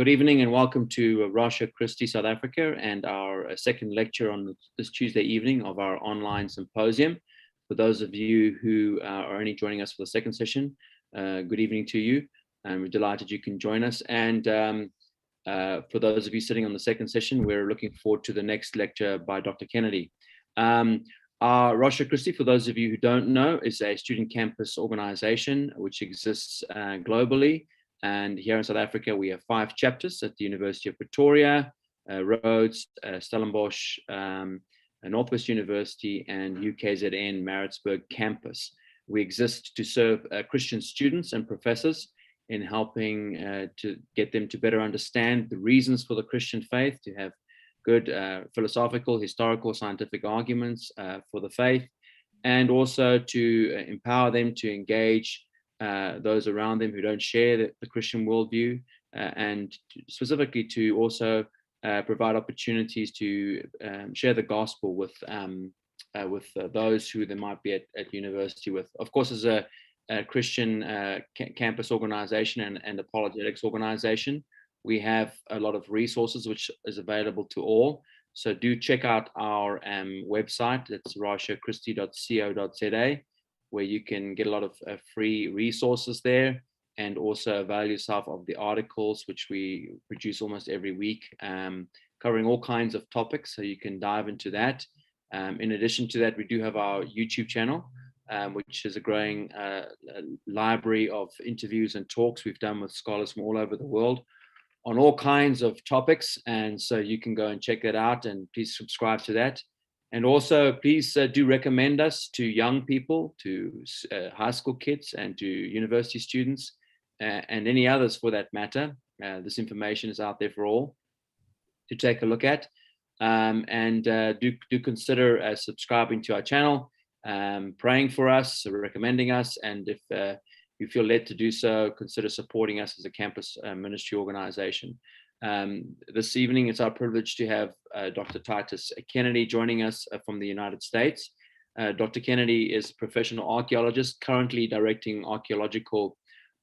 Good evening and welcome to Ratio Christi South Africa and our second lecture on this Tuesday evening of our online symposium. For those of you who are only joining us for the second session, good evening to you. We're delighted you can join us. And for those of you sitting on the second session, we're looking forward to the next lecture by Dr. Kennedy. Our Ratio Christi, for those of you who don't know, is a student campus organization which exists globally. And here in South Africa, we have 5 chapters at the University of Pretoria, Rhodes, Stellenbosch, Northwest University, and UKZN Maritzburg campus. We exist to serve Christian students and professors in helping to get them to better understand the reasons for the Christian faith, to have good philosophical, historical, scientific arguments for the faith, and also to empower them to engage those around them who don't share the Christian worldview, and specifically to also provide opportunities to share the gospel with those who they might be at university with. Of course, as a Christian campus organization and apologetics organization, we have a lot of resources which is available to all. So do check out our website. It's ratiochristi.co.za, where you can get a lot of free resources there, and also avail yourself of the articles which we produce almost every week, covering all kinds of topics, so you can dive into that. In addition to that, we do have our YouTube channel, which is a growing library of interviews and talks we've done with scholars from all over the world on all kinds of topics, and so you can go and check that out, and please subscribe to that. And also, please do recommend us to young people, to high school kids, and to university students, and any others for that matter. This information is out there for all to take a look at. And do consider subscribing to our channel, praying for us, recommending us, and if you feel led to do so, consider supporting us as a campus ministry organization. This evening, it's our privilege to have Dr. Titus Kennedy joining us from the United States. Dr. Kennedy is a professional archaeologist, currently directing archaeological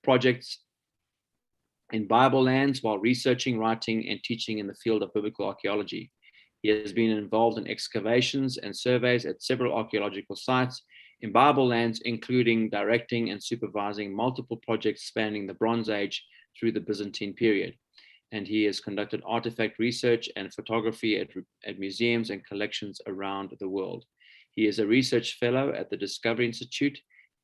projects in Bible lands while researching, writing, and teaching in the field of biblical archaeology. He has been involved in excavations and surveys at several archaeological sites in Bible lands, including directing and supervising multiple projects spanning the Bronze Age through the Byzantine period. And he has conducted artifact research and photography at museums and collections around the world. He is a research fellow at the Discovery Institute,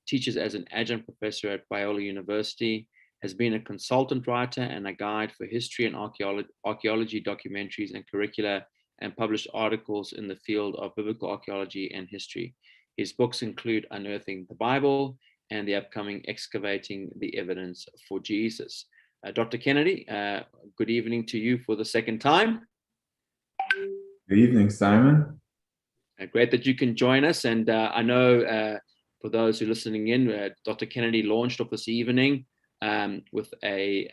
teaches as an adjunct professor at Biola University, has been a consultant writer and a guide for history and archaeology documentaries and curricula, and published articles in the field of biblical archaeology and history. His books include Unearthing the Bible and the upcoming Excavating the Evidence for Jesus. Dr. Kennedy, good evening to you for the second time. Good evening, Simon. Great that you can join us. And I know for those who are listening in, Dr. Kennedy launched off this evening with a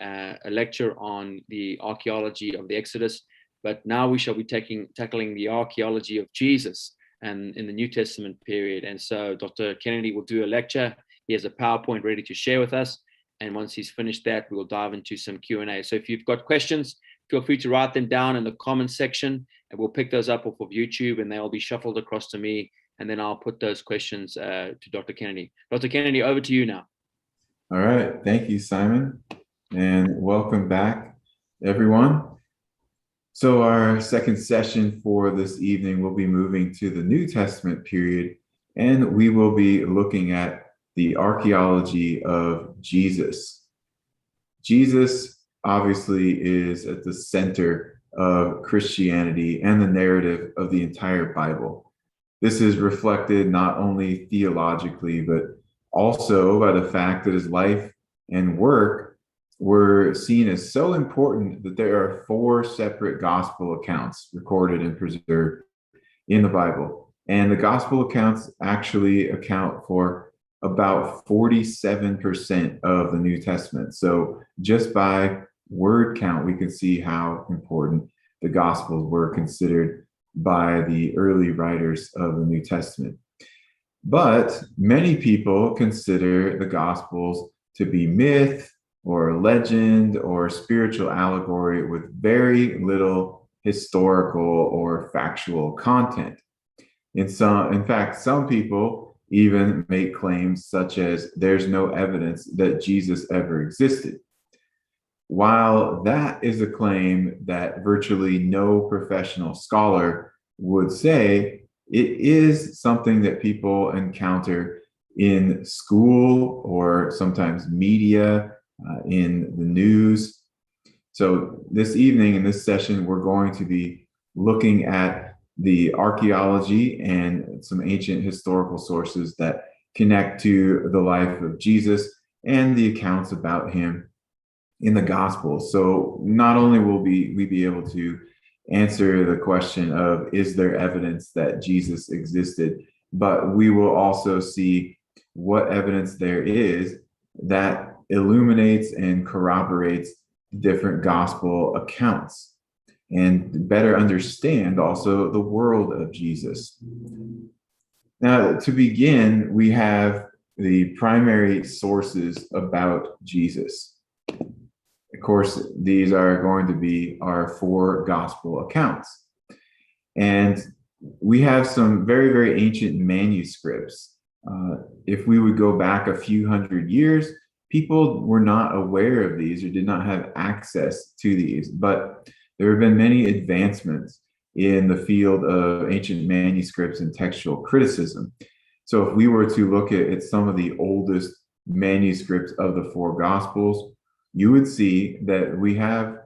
lecture on the archaeology of the Exodus. But now we shall be tackling the archaeology of Jesus and in the New Testament period. And so Dr. Kennedy will do a lecture. He has a PowerPoint ready to share with us. And once he's finished that, we'll dive into some Q&A. So if you've got questions, feel free to write them down in the comments section, and we'll pick those up off of YouTube, and they'll be shuffled across to me, and then I'll put those questions to Dr. Kennedy. Dr. Kennedy, over to you now. All right. Thank you, Simon. And welcome back, everyone. So our second session for this evening, we'll be moving to the New Testament period, and we will be looking at the archaeology of Jesus. Jesus obviously is at the center of Christianity and the narrative of the entire Bible. This is reflected not only theologically, but also by the fact that his life and work were seen as so important that there are 4 separate gospel accounts recorded and preserved in the Bible. And the gospel accounts actually account for about 47% of the New Testament. So just by word count, we can see how important the Gospels were considered by the early writers of the New Testament. But many people consider the Gospels to be myth or legend or spiritual allegory with very little historical or factual content. In fact, some people even make claims such as there's no evidence that Jesus ever existed. While that is a claim that virtually no professional scholar would say, it is something that people encounter in school or sometimes media, in the news. So this evening in this session, we're going to be looking at the archaeology and some ancient historical sources that connect to the life of Jesus and the accounts about him in the Gospels. So not only will we be able to answer the question of, is there evidence that Jesus existed, but we will also see what evidence there is that illuminates and corroborates different gospel accounts, and better understand also the world of Jesus. Now, to begin, we have the primary sources about Jesus. Of course, these are going to be our 4 gospel accounts. And we have some very, very ancient manuscripts. If we would go back a few hundred years, people were not aware of these or did not have access to these, but there have been many advancements in the field of ancient manuscripts and textual criticism. So if we were to look at some of the oldest manuscripts of the 4 Gospels, you would see that we have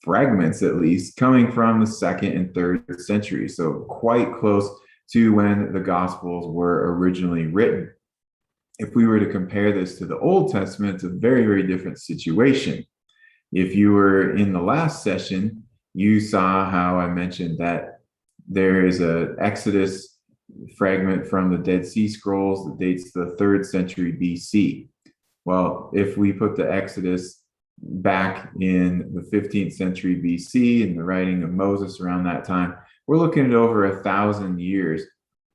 fragments, at least, coming from the 2nd and 3rd century, so quite close to when the Gospels were originally written. If we were to compare this to the Old Testament, it's a very, very different situation. If you were in the last session, you saw how I mentioned that there is an Exodus fragment from the Dead Sea Scrolls that dates to the 3rd century BC. Well, if we put the Exodus back in the 15th century BC in the writing of Moses around that time, we're looking at over 1,000 years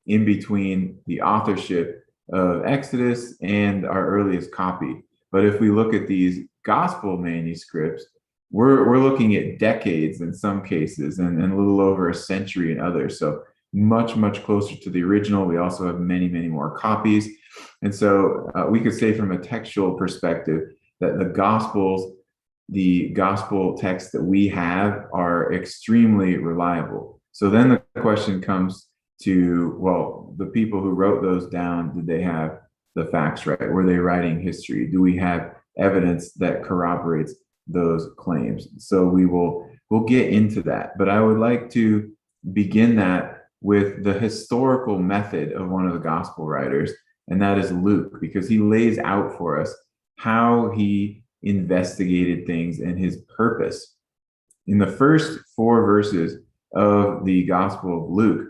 in between the authorship of Exodus and our earliest copy. But if we look at these gospel manuscripts, we're looking at decades in some cases and a little over a century in others. So much, much closer to the original. We also have many, many more copies. And so we could say from a textual perspective that the gospel texts that we have are extremely reliable. So then the question comes to, well, the people who wrote those down, did they have the facts right? Were they writing history? Do we have evidence that corroborates those claims? So we'll get into that. But I would like to begin that with the historical method of one of the gospel writers, and that is Luke, because he lays out for us how he investigated things and his purpose. In the first 4 verses of the Gospel of Luke,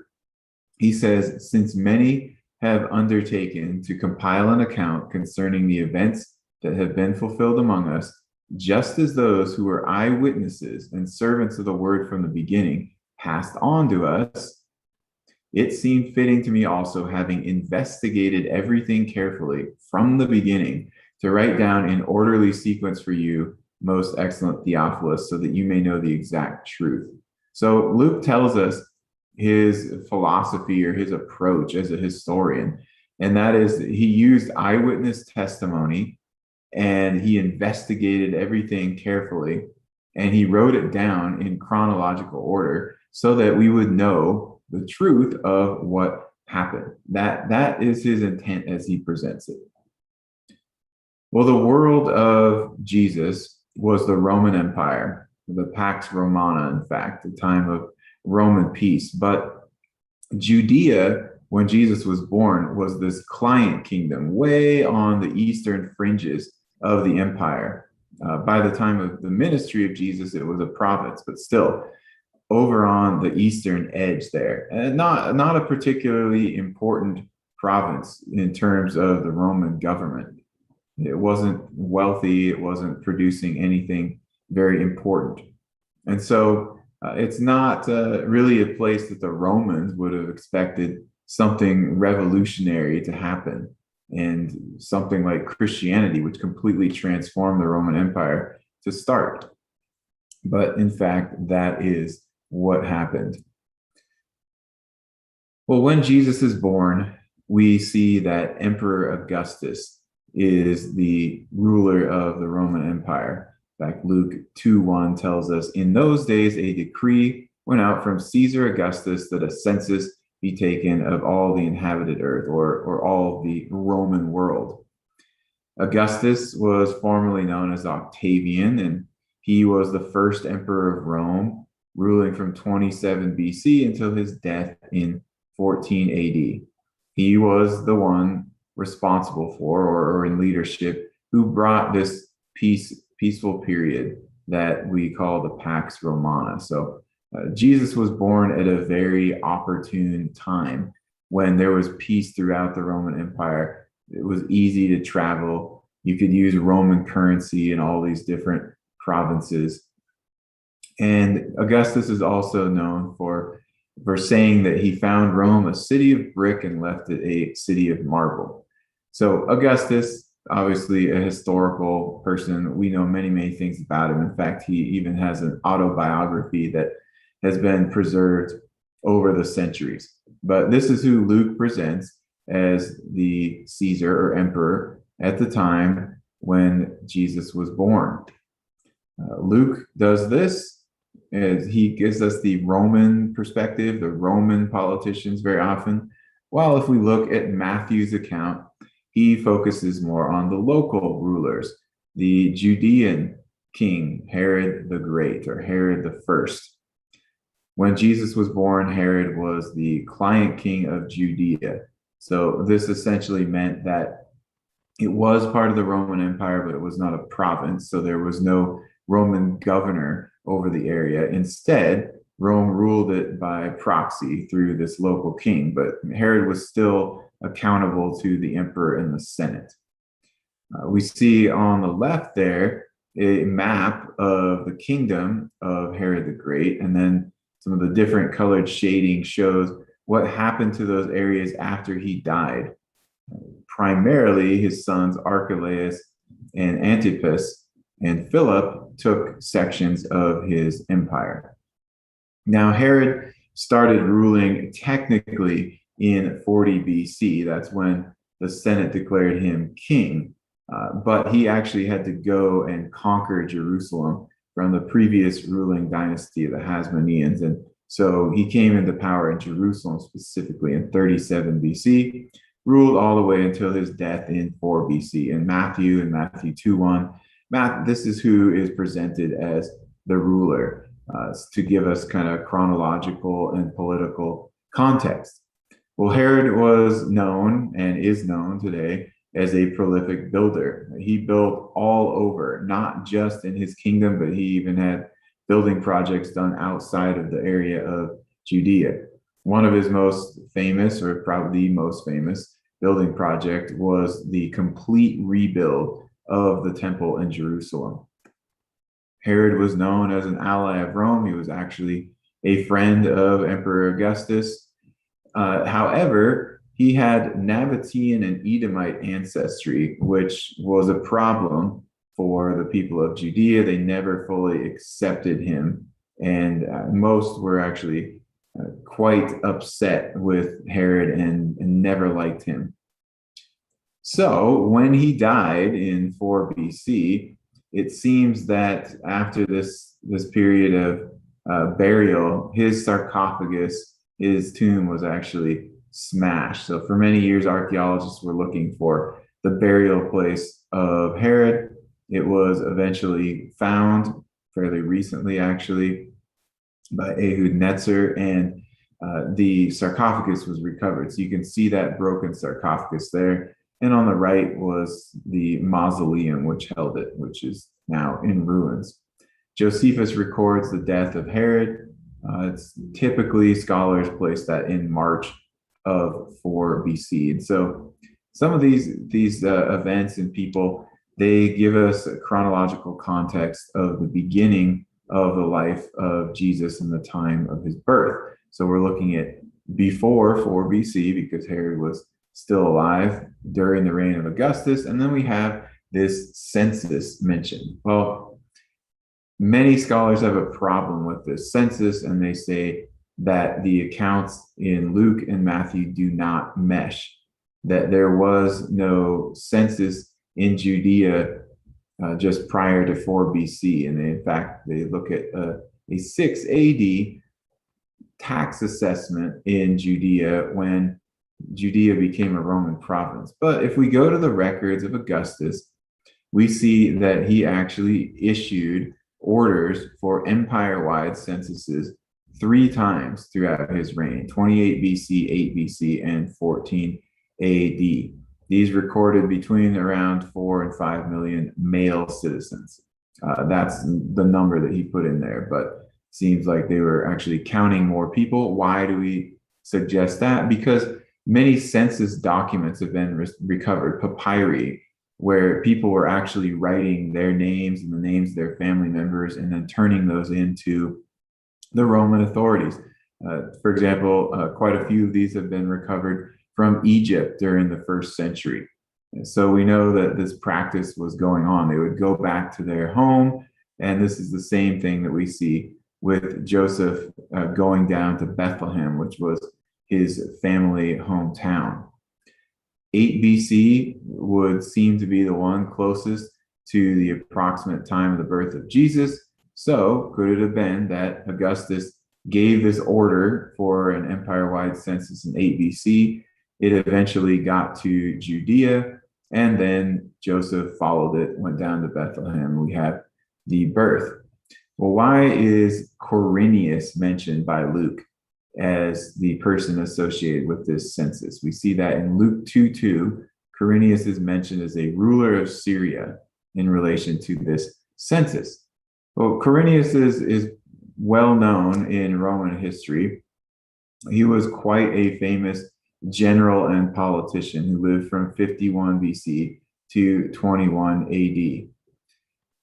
he says, since many have undertaken to compile an account concerning the events that have been fulfilled among us, just as those who were eyewitnesses and servants of the word from the beginning passed on to us, it seemed fitting to me also, having investigated everything carefully from the beginning, to write down in orderly sequence for you, most excellent Theophilus, so that you may know the exact truth. So Luke tells us his philosophy or his approach as a historian, and that is he used eyewitness testimony and he investigated everything carefully and he wrote it down in chronological order so that we would know the truth of what happened. That is his intent as he presents it. Well, the world of Jesus was the Roman Empire, the Pax Romana, in fact, the time of Roman peace. But Judea, when Jesus was born, was this client kingdom way on the eastern fringes of the empire. By the time of the ministry of Jesus, it was a province, but still over on the eastern edge there. And not a particularly important province in terms of the Roman government. It wasn't wealthy. It wasn't producing anything very important. And so it's not really a place that the Romans would have expected something revolutionary to happen. and something like Christianity, which completely transformed the Roman Empire to start. But in fact, that is what happened. Well, when Jesus is born, we see that Emperor Augustus is the ruler of the Roman Empire. In fact, Luke 2:1 tells us, in those days a decree went out from Caesar Augustus that a census be taken of all the inhabited earth, or all the Roman world. Augustus was formerly known as Octavian, and he was the first emperor of Rome, ruling from 27 BC until his death in 14 AD. He was the one responsible for, or in leadership, who brought this peaceful period that we call the Pax Romana. So Jesus was born at a very opportune time when there was peace throughout the Roman Empire. It was easy to travel. You could use Roman currency in all these different provinces. And Augustus is also known for saying that he found Rome a city of brick and left it a city of marble. So Augustus, obviously a historical person, we know many, many things about him. In fact, he even has an autobiography that has been preserved over the centuries. But this is who Luke presents as the Caesar or emperor at the time when Jesus was born. Luke does this as he gives us the Roman perspective, the Roman politicians very often. While if we look at Matthew's account, he focuses more on the local rulers, the Judean king, Herod the Great, or Herod the First. When Jesus was born, Herod was the client king of Judea. So this essentially meant that it was part of the Roman Empire, but it was not a province. So there was no Roman governor over the area. Instead, Rome ruled it by proxy through this local king, but Herod was still accountable to the emperor and the Senate. We see on the left there a map of the kingdom of Herod the Great, and then some of the different colored shading shows what happened to those areas after he died. Primarily, his sons Archelaus and Antipas and Philip took sections of his empire. Now, Herod started ruling technically in 40 BC. That's when the Senate declared him king. But he actually had to go and conquer Jerusalem from the previous ruling dynasty of the Hasmoneans. And so he came into power in Jerusalem specifically in 37 BC, ruled all the way until his death in 4 BC. In Matthew 2:1, this is who is presented as the ruler to give us kind of chronological and political context. Well, Herod was known and is known today as a prolific builder. He built all over, not just in his kingdom, but he even had building projects done outside of the area of Judea. One of his most famous, or probably the most famous, building project was the complete rebuild of the temple in Jerusalem. Herod was known as an ally of Rome. He was actually a friend of Emperor Augustus. However, he had Nabatean and Edomite ancestry, which was a problem for the people of Judea. They never fully accepted him, and most were actually quite upset with Herod and never liked him. So when he died in 4 BC, it seems that after this period of burial, his sarcophagus, his tomb, was actually smashed. So for many years, archaeologists were looking for the burial place of Herod. It was eventually found fairly recently, actually, by Ehud Netzer, and the sarcophagus was recovered. So you can see that broken sarcophagus there. And on the right was the mausoleum which held it, which is now in ruins. Josephus records the death of Herod. It's typically scholars place that in March of 4 BC. And so some of these events and people, they give us a chronological context of the beginning of the life of Jesus and the time of his birth. So we're looking at before 4 BC because Herod was still alive during the reign of Augustus. And then we have this census mentioned. Well, many scholars have a problem with this census, and they say that the accounts in Luke and Matthew do not mesh, that there was no census in Judea just prior to 4 BC. And in fact, they look at a 6 AD tax assessment in Judea when Judea became a Roman province. But if we go to the records of Augustus, we see that he actually issued orders for empire-wide censuses 3 times throughout his reign: 28 BC, 8 BC, and 14 AD. These recorded between around 4 and 5 million male citizens. That's the number that he put in there, but seems like they were actually counting more people. Why do we suggest that? Because many census documents have been recovered, papyri, where people were actually writing their names and the names of their family members and then turning those into the Roman authorities. For example, quite a few of these have been recovered from Egypt during the 1st century. And so we know that this practice was going on. They would go back to their home, and this is the same thing that we see with Joseph going down to Bethlehem, which was his family hometown. 8 BC would seem to be the one closest to the approximate time of the birth of Jesus. So could it have been that Augustus gave this order for an empire-wide census in 8 BC? It eventually got to Judea, and then Joseph followed it, went down to Bethlehem. We have the birth. Well, why is Quirinius mentioned by Luke as the person associated with this census? We see that in Luke 2:2, Quirinius is mentioned as a ruler of Syria in relation to this census. Well, Quirinius is well known in Roman history. He was quite a famous general and politician who lived from 51 BC to 21 AD.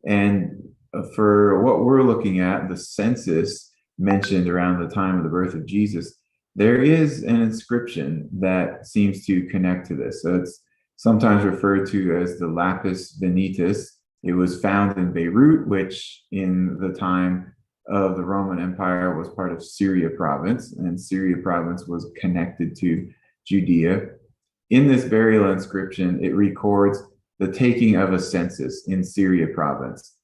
And for what we're looking at, the census mentioned around the time of the birth of Jesus, there is an inscription that seems to connect to this. So it's sometimes referred to as the lapis venetis. It was found in Beirut, which in the time of the Roman Empire was part of Syria province, and Syria province was connected to Judea. In this burial inscription, it records the taking of a census in Syria province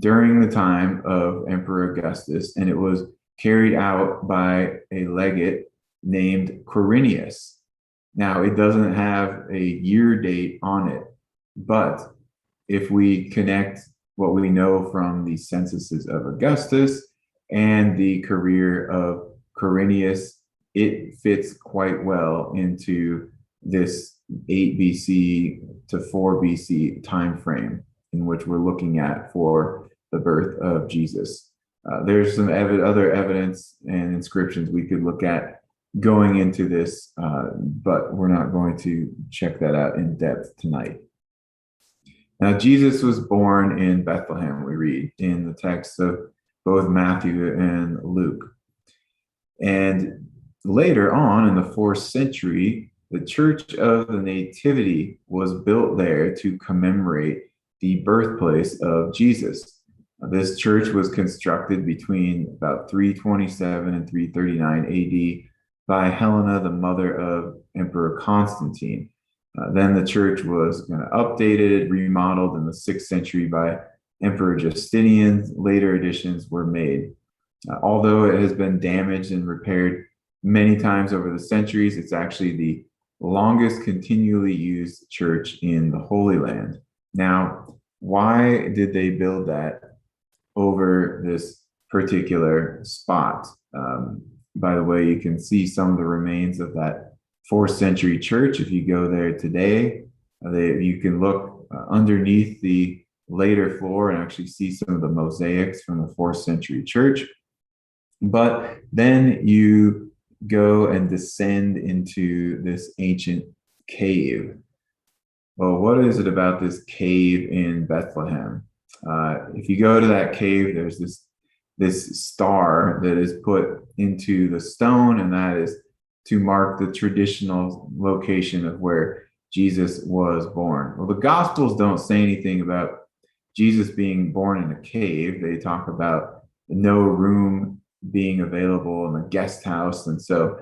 during the time of Emperor Augustus, and it was carried out by a legate named Quirinius. Now, it doesn't have a year date on it, but if we connect what we know from the censuses of Augustus and the career of Quirinius, it fits quite well into this 8 BC to 4 BC time frame in which we're looking at for the birth of Jesus. There's some other evidence and inscriptions we could look at going into this, but we're not going to check that out in depth tonight. Now, Jesus was born in Bethlehem, we read in the text of both Matthew and Luke. And later on in the 4th century, the Church of the Nativity was built there to commemorate the birthplace of Jesus. This church was constructed between about 327 and 339 AD by Helena, the mother of Emperor Constantine. Then the church was updated, remodeled in the 6th century by Emperor Justinian. Later additions were made. Although it has been damaged and repaired many times over the centuries, it's actually the longest continually used church in the Holy Land. Now, why did they build that over this particular spot? By the way, you can see some of the remains of that 4th century church. If you go there today, you can look underneath the later floor and actually see some of the mosaics from the 4th century church. But then you go and descend into this ancient cave. Well, what is it about this cave in Bethlehem? If you go to that cave, there's this star that is put into the stone, and that is to mark the traditional location of where Jesus was born. Well, the Gospels don't say anything about Jesus being born in a cave. They talk about no room being available in a guest house, and so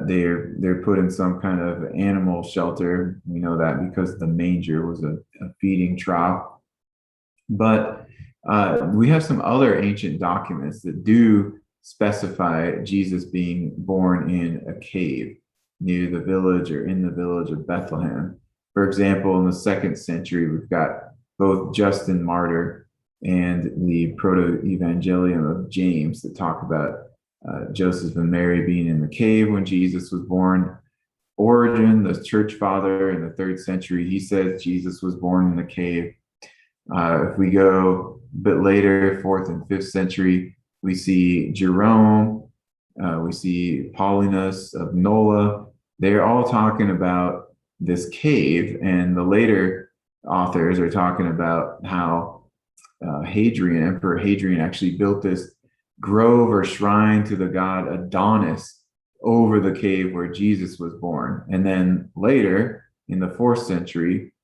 they're put in some kind of animal shelter. We know that because the manger was a feeding trough. But we have some other ancient documents that do specify Jesus being born in a cave near the village or in the village of Bethlehem. For example, in the 2nd century, we've got both Justin Martyr and the Proto-Evangelium of James that talk about Joseph and Mary being in the cave when Jesus was born. Origen, the church father in the 3rd century, he says Jesus was born in the cave. If we go a bit later, 4th and 5th century, we see Jerome, we see Paulinus of Nola. They're all talking about this cave, and the later authors are talking about how Emperor Hadrian actually built this grove or shrine to the god Adonis over the cave where Jesus was born. And then later, in the 4th century,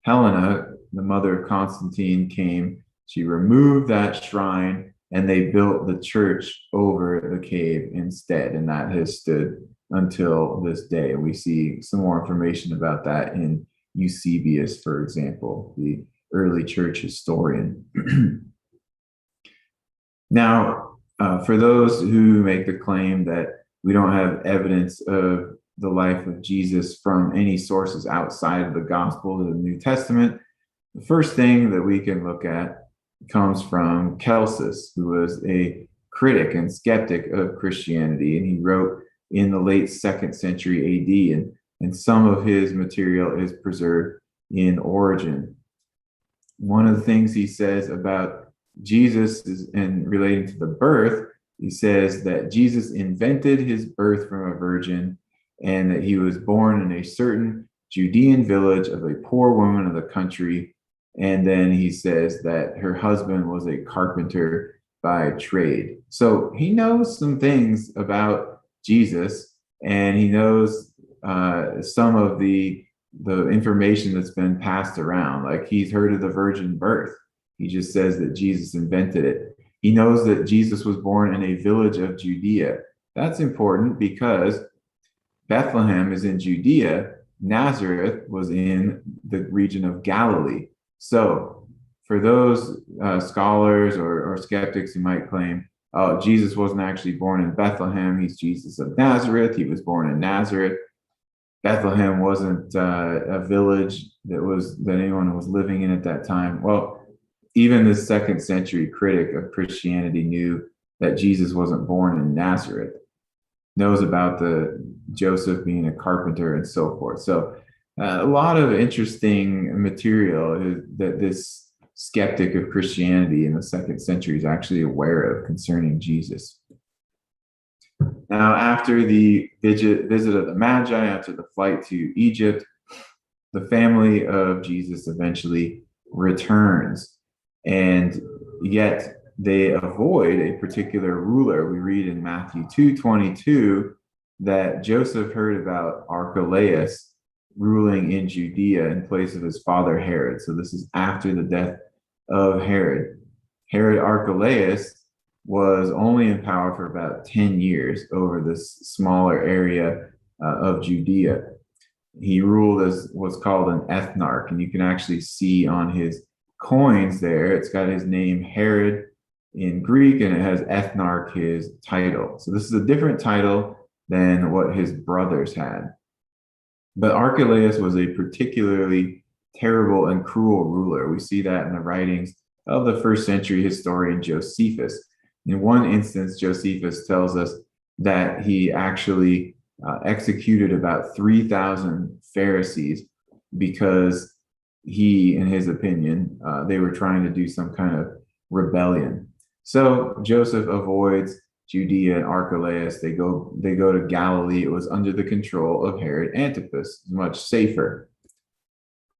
Helena, the mother of Constantine, came. She removed that shrine and they built the church over the cave instead. And that has stood until this day. We see some more information about that in Eusebius, for example, the early church historian. Now, for those who make the claim that we don't have evidence of the life of Jesus from any sources outside of the Gospel of the New Testament, the first thing that we can look at comes from Celsus, who was a critic and skeptic of Christianity, and he wrote in the late 2nd century AD, and some of his material is preserved in Origen. One of the things he says about Jesus is, and relating to the birth, he says that Jesus invented his birth from a virgin and that he was born in a certain Judean village of a poor woman of the country. And then he says that her husband was a carpenter by trade. So he knows some things about Jesus, and he knows some of the information that's been passed around. Like, he's heard of the virgin birth. He just says that Jesus invented it. He knows that Jesus was born in a village of Judea. That's important because Bethlehem is in Judea. Nazareth was in the region of Galilee. So for those scholars or skeptics who might claim, oh, Jesus wasn't actually born in Bethlehem, he's Jesus of Nazareth, he was born in Nazareth. Bethlehem wasn't a village that anyone was living in at that time. Well, even the 2nd century critic of Christianity knew that Jesus wasn't born in Nazareth, knows about the Joseph being a carpenter and so forth. So a lot of interesting material that this skeptic of Christianity in the 2nd century is actually aware of concerning Jesus. Now, after the visit of the Magi, after the flight to Egypt, the family of Jesus eventually returns, and yet they avoid a particular ruler. We read in Matthew 2:22 that Joseph heard about Archelaus ruling in Judea in place of his father Herod. So this is after the death of Herod. Herod Archelaus was only in power for about 10 years over this smaller area of Judea. He ruled as what's called an ethnarch, and you can actually see on his coins there, it's got his name Herod in Greek, and it has ethnarch, his title. So this is a different title than what his brothers had. But Archelaus was a particularly terrible and cruel ruler. We see that in the writings of the 1st century historian Josephus. In one instance, Josephus tells us that he actually executed about 3,000 Pharisees because he, in his opinion, they were trying to do some kind of rebellion. So Joseph avoids Judea and Archelaus. They go to Galilee. It was under the control of Herod Antipas, much safer.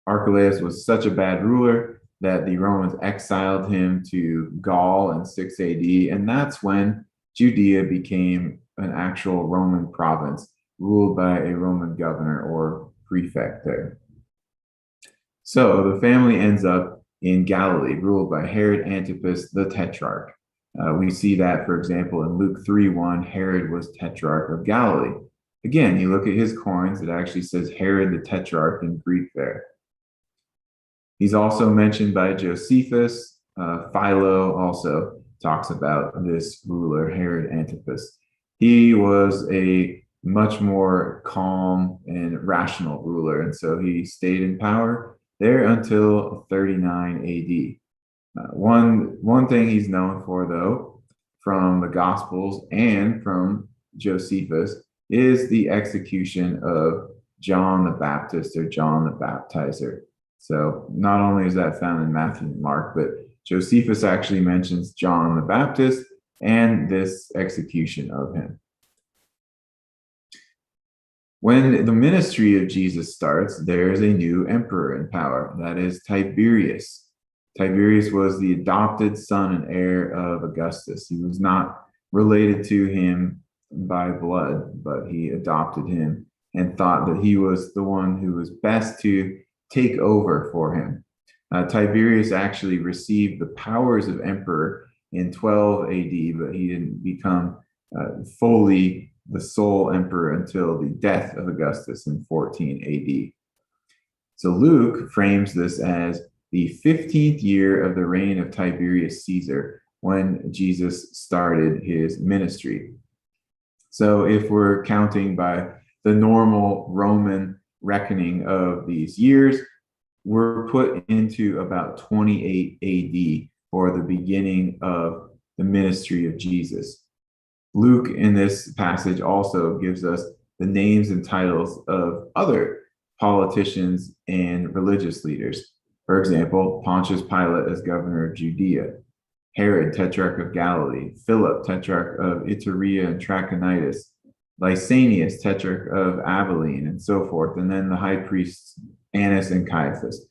Archelaus was such a bad ruler that the Romans exiled him to Gaul in 6 AD, and that's when Judea became an actual Roman province ruled by a Roman governor or prefect there. So the family ends up in Galilee, ruled by Herod Antipas the Tetrarch. We see that, for example, in Luke 3:1, Herod was Tetrarch of Galilee. Again, you look at his coins, it actually says Herod the Tetrarch in Greek there. He's also mentioned by Josephus. Philo also talks about this ruler, Herod Antipas. He was a much more calm and rational ruler, and so he stayed in power there until 39 AD. One thing he's known for, though, from the Gospels and from Josephus, is the execution of John the Baptist or John the Baptizer. So not only is that found in Matthew and Mark, but Josephus actually mentions John the Baptist and this execution of him. When the ministry of Jesus starts, there's a new emperor in power. That is Tiberius. Tiberius was the adopted son and heir of Augustus. He was not related to him by blood, but he adopted him and thought that he was the one who was best to take over for him. Tiberius actually received the powers of emperor in 12 AD, but he didn't become fully the sole emperor until the death of Augustus in 14 AD. So Luke frames this as the 15th year of the reign of Tiberius Caesar, when Jesus started his ministry. So if we're counting by the normal Roman reckoning of these years, we're put into about 28 AD for the beginning of the ministry of Jesus. Luke in this passage also gives us the names and titles of other politicians and religious leaders. For example, Pontius Pilate as governor of Judea, Herod, tetrarch of Galilee, Philip, tetrarch of Iturea and Trachonitis, Lysanias, tetrarch of Abilene, and so forth, and then the high priests Annas and Caiaphas.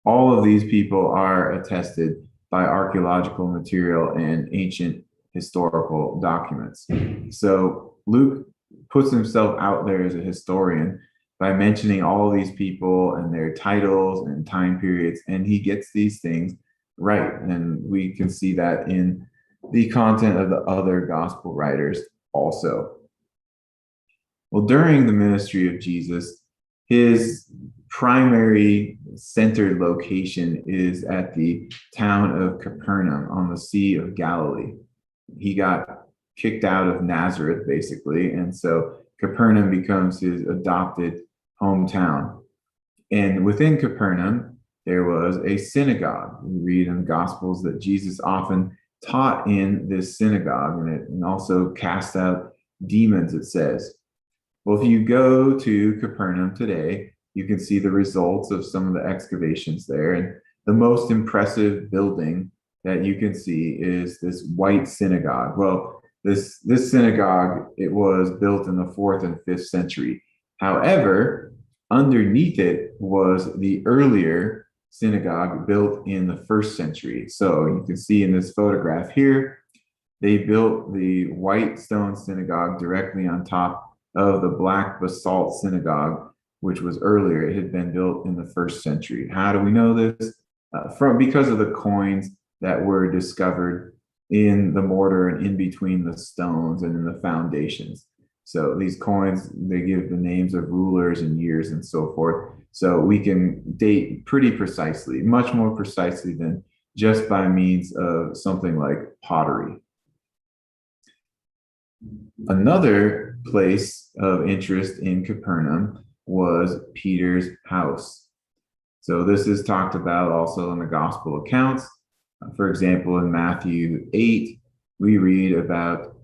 All of these people are attested by archaeological material and ancient historical documents. So Luke puts himself out there as a historian by mentioning all of these people and their titles and time periods, and he gets these things right. And we can see that in the content of the other gospel writers also. Well, during the ministry of Jesus, his primary centered location is at the town of Capernaum on the Sea of Galilee. He got kicked out of Nazareth, basically, and so Capernaum becomes his adopted hometown. And within Capernaum, there was a synagogue. We read in the Gospels that Jesus often taught in this synagogue, and also cast out demons, it says. Well, if you go to Capernaum today, you can see the results of some of the excavations there. And the most impressive building that you can see is this white synagogue. Well, this synagogue, it was built in the 4th and 5th century. However, underneath it was the earlier synagogue built in the 1st century. So you can see in this photograph here, they built the white stone synagogue directly on top of the black basalt synagogue, which was earlier. It had been built in the 1st century. How do we know this? Because of the coins that were discovered in the mortar and in between the stones and in the foundations. So these coins, they give the names of rulers and years and so forth. So we can date pretty precisely, much more precisely than just by means of something like pottery. Another place of interest in Capernaum was Peter's house. So this is talked about also in the gospel accounts. For example, in Matthew 8, we read about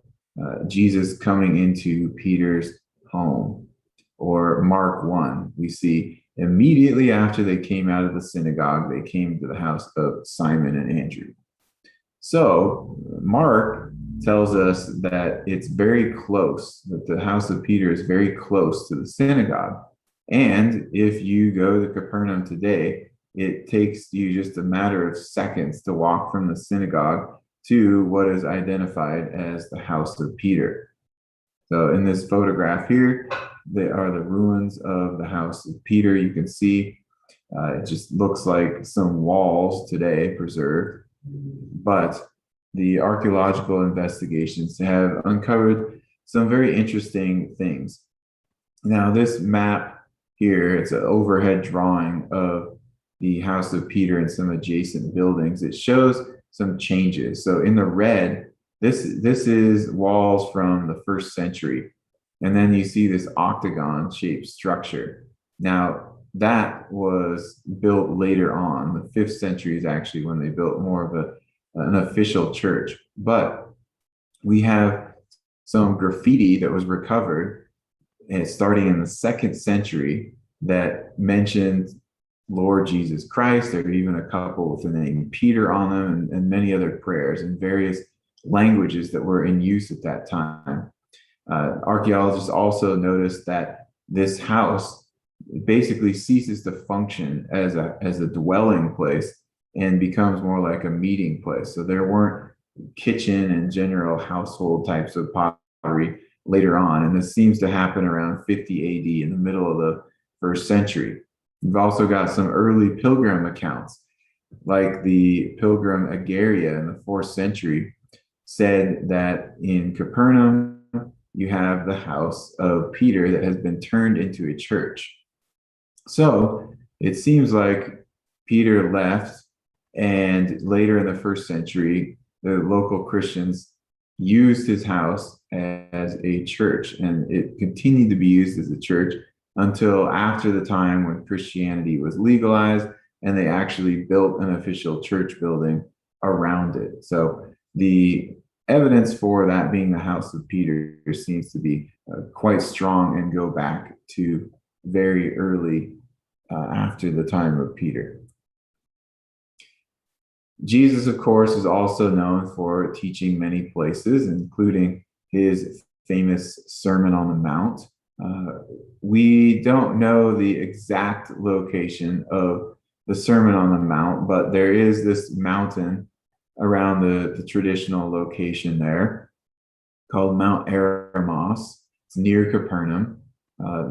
Jesus coming into Peter's home. Or Mark 1, we see immediately after they came out of the synagogue, they came to the house of Simon and Andrew. So Mark tells us that it's very close, that the house of Peter is very close to the synagogue. And if you go to Capernaum today, it takes you just a matter of seconds to walk from the synagogue to what is identified as the house of Peter. So in this photograph here, They are the ruins of the house of Peter. You can see it just looks like some walls today preserved, but the archaeological investigations have uncovered some very interesting things. Now, this map here, it's an overhead drawing of the house of Peter and some adjacent buildings. It shows some changes. So in the red, this is walls from the 1st century. And then you see this octagon-shaped structure. Now, that was built later on. The 5th century is actually when they built more of an official church. But we have some graffiti that was recovered starting in the 2nd century that mentioned Lord Jesus Christ. There were even a couple with the name Peter on them, and many other prayers in various languages that were in use at that time. Archaeologists also noticed that this house basically ceases to function as a dwelling place and becomes more like a meeting place. So there weren't kitchen and general household types of pottery later on, and this seems to happen around 50 AD in the middle of the 1st century. We've also got some early pilgrim accounts, like the pilgrim Agaria in the 4th century said that in Capernaum, you have the house of Peter that has been turned into a church. So it seems like Peter left, and later in the 1st century, the local Christians used his house as a church, and it continued to be used as a church until after the time when Christianity was legalized and they actually built an official church building around it. So the evidence for that being the house of Peter seems to be quite strong and go back to very early after the time of Peter. Jesus, of course, is also known for teaching many places, including his famous Sermon on the Mount. We don't know the exact location of the Sermon on the Mount, but there is this mountain around the traditional location there called Mount Eremos. It's near Capernaum.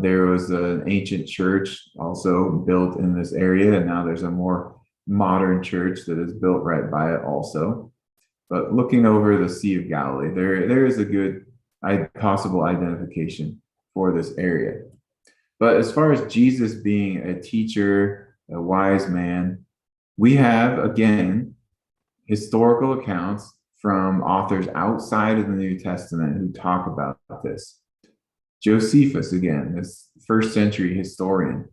There was an ancient church also built in this area, and now there's a more modern church that is built right by it also. But looking over the Sea of Galilee, there is a good possible identification for this area. But as far as Jesus being a teacher, a wise man, we have, again, historical accounts from authors outside of the New Testament who talk about this. Josephus, again, this 1st century historian,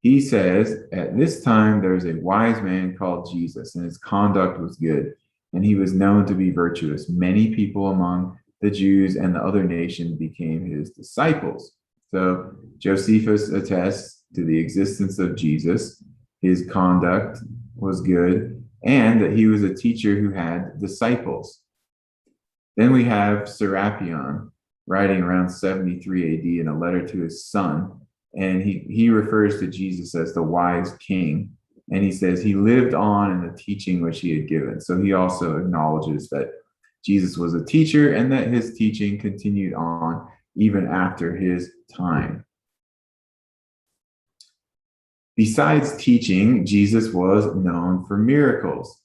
he says, at this time there's a wise man called Jesus, and his conduct was good, and he was known to be virtuous. Many people among the Jews and the other nations became his disciples. So Josephus attests to the existence of Jesus, his conduct was good, and that he was a teacher who had disciples. Then we have Serapion writing around 73 AD in a letter to his son, and he refers to Jesus as the wise king, and he says he lived on in the teaching which he had given. So he also acknowledges that Jesus was a teacher and that his teaching continued on even after his time. Besides teaching, Jesus was known for miracles.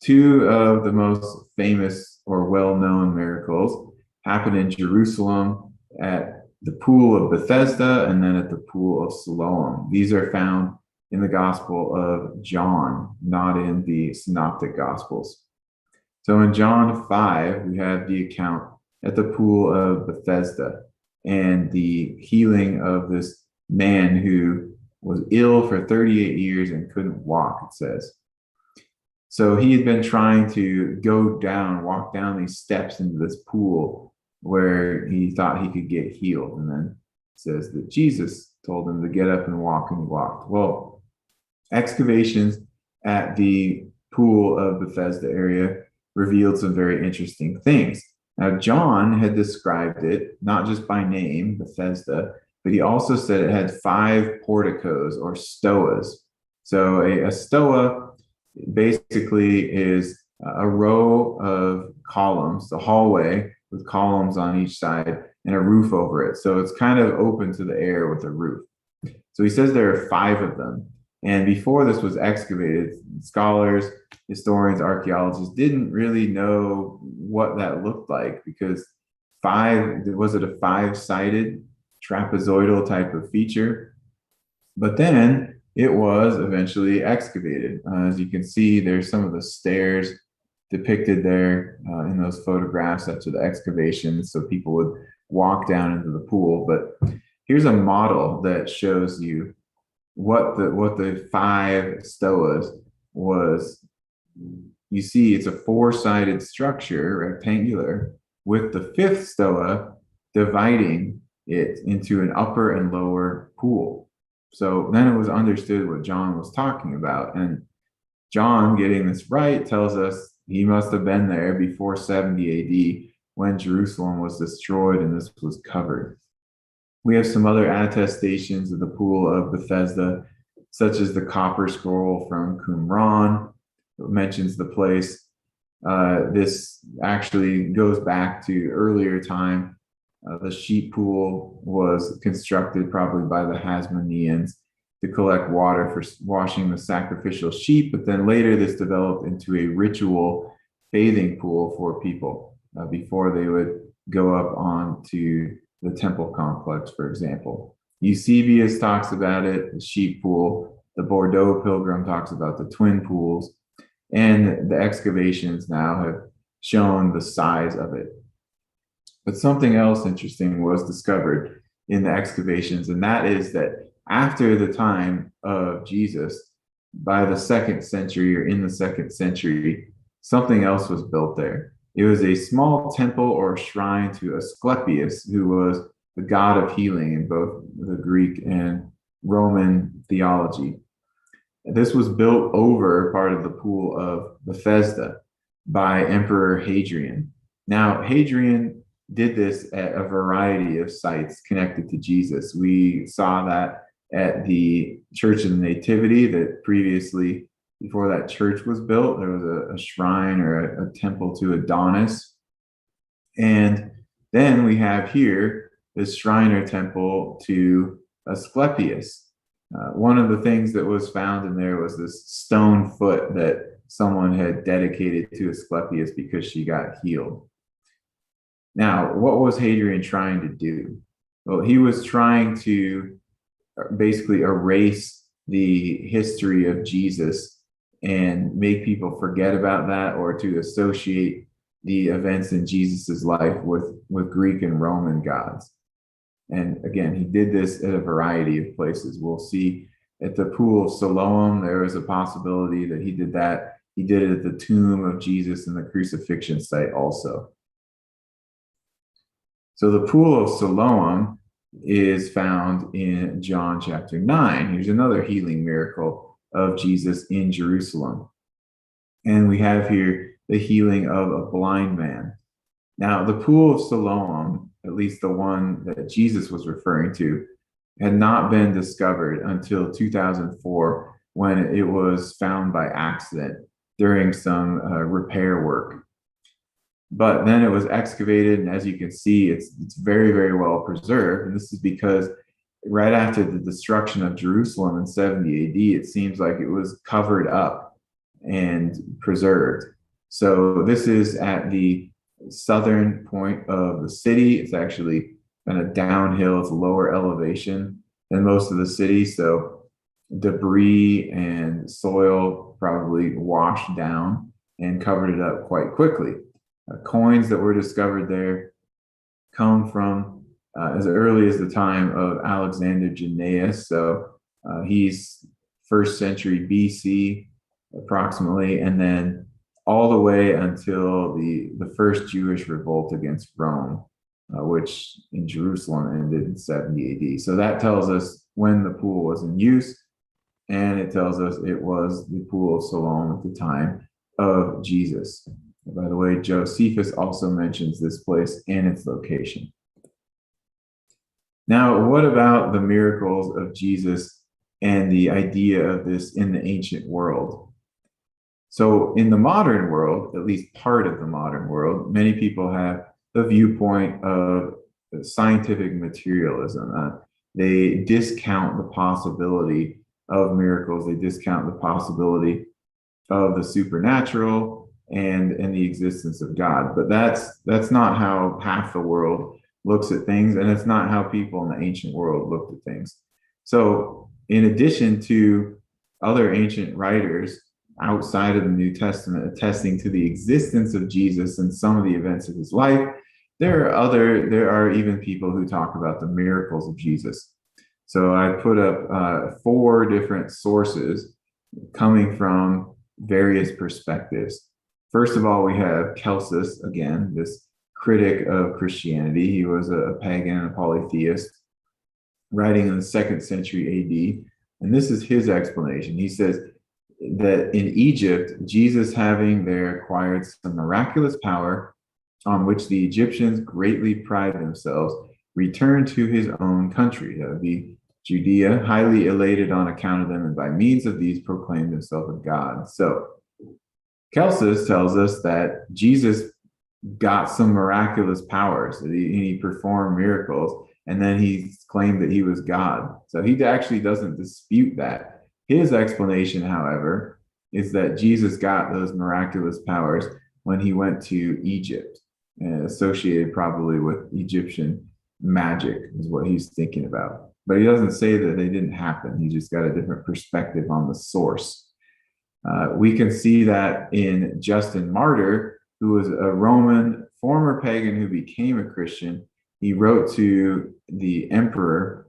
2 of the most famous or well-known miracles happened in Jerusalem at the pool of Bethesda and then at the pool of Siloam. These are found in the Gospel of John, not in the Synoptic Gospels. So in John 5, we have the account at the pool of Bethesda and the healing of this man who was ill for 38 years and couldn't walk, it says. So he had been trying to walk down these steps into this pool where he thought he could get healed. And then it says that Jesus told him to get up and walk, and he walked. Well, excavations at the pool of Bethesda area revealed some very interesting things. Now, John had described it, not just by name, Bethesda, but he also said it had 5 porticos or stoas. So a stoa basically is a row of columns, the hallway with columns on each side, and a roof over it. So it's kind of open to the air with a roof. So he says there are 5 of them. And before this was excavated, scholars, historians, archaeologists didn't really know what that looked like, because was it a 5-sided trapezoidal type of feature? But then it was eventually excavated. As you can see, there's some of the stairs depicted there in those photographs after the excavations, so people would walk down into the pool. But here's a model that shows you what the 5 stoas was. You see, it's a 4-sided structure, rectangular, with the 5th stoa dividing it into an upper and lower pool. So then it was understood what John was talking about. And John, getting this right, tells us he must have been there before 70 AD, when Jerusalem was destroyed and this was covered. We have some other attestations of the pool of Bethesda, such as the copper scroll from Qumran, that mentions the place. This actually goes back to earlier time. The sheep pool was constructed probably by the Hasmoneans to collect water for washing the sacrificial sheep, but then later this developed into a ritual bathing pool for people before they would go up onto the temple complex, for example. Eusebius talks about it, the sheep pool. The Bordeaux Pilgrim talks about the twin pools. And the excavations now have shown the size of it. But something else interesting was discovered in the excavations, and that is that after the time of Jesus, by the 2nd century or in the 2nd century, something else was built there. It was a small temple or shrine to Asclepius, who was the god of healing in both the Greek and Roman theology. This was built over part of the pool of Bethesda by Emperor Hadrian. Now, Hadrian did this at a variety of sites connected to Jesus. We saw that at the Church of the Nativity, that previously, before that church was built, there was a shrine or a temple to Adonis. And then we have here this shrine or temple to Asclepius. One of the things that was found in there was this stone foot that someone had dedicated to Asclepius because she got healed. Now, what was Hadrian trying to do? Well, he was trying to basically erase the history of Jesus and make people forget about that, or to associate the events in Jesus's life with Greek and Roman gods. And again, he did this at a variety of places. We'll see at the pool of Siloam, there was a possibility that he did that. He did it at the tomb of Jesus and the crucifixion site also. So the pool of Siloam is found in John chapter 9. Here's another healing miracle of Jesus in Jerusalem. And we have here the healing of a blind man. Now, the pool of Siloam, at least the one that Jesus was referring to, had not been discovered until 2004, when it was found by accident during some repair work. But then it was excavated, and as you can see, it's very, very well preserved. And this is because right after the destruction of Jerusalem in 70 AD, it seems like it was covered up and preserved. So this is at the southern point of the city. It's actually kind of downhill. It's lower elevation than most of the city. So debris and soil probably washed down and covered it up quite quickly. Coins that were discovered there come from as early as the time of Alexander Jannaeus. So he's 1st century BC approximately, and then all the way until the first Jewish revolt against Rome, which in Jerusalem ended in 70 AD. So that tells us when the pool was in use, and it tells us it was the pool of Siloam at the time of Jesus. By the way, Josephus also mentions this place and its location. Now, what about the miracles of Jesus and the idea of this in the ancient world? So in the modern world, at least part of the modern world, many people have the viewpoint of scientific materialism. They discount the possibility of miracles. They discount the possibility of the supernatural and the existence of God. But that's not how half the world looks at things, and it's not how people in the ancient world looked at things. So in addition to other ancient writers outside of the New Testament attesting to the existence of Jesus and some of the events of his life, there are even people who talk about the miracles of Jesus. So I put up 4 different sources coming from various perspectives. First of all, we have Celsus, again, this critic of Christianity. He was a pagan, a polytheist, writing in the 2nd century AD. And this is his explanation. He says that in Egypt, Jesus, having there acquired some miraculous power on which the Egyptians greatly pride themselves, returned to his own country. That would be Judea, highly elated on account of them, and by means of these proclaimed himself a God. So Celsus tells us that Jesus got some miraculous powers, that he performed miracles, and then he claimed that he was God. So he actually doesn't dispute that. His explanation, however, is that Jesus got those miraculous powers when he went to Egypt, associated probably with Egyptian magic is what he's thinking about. But he doesn't say that they didn't happen. He just got a different perspective on the source. We can see that in Justin Martyr, who was a Roman former pagan who became a Christian. He wrote to the emperor,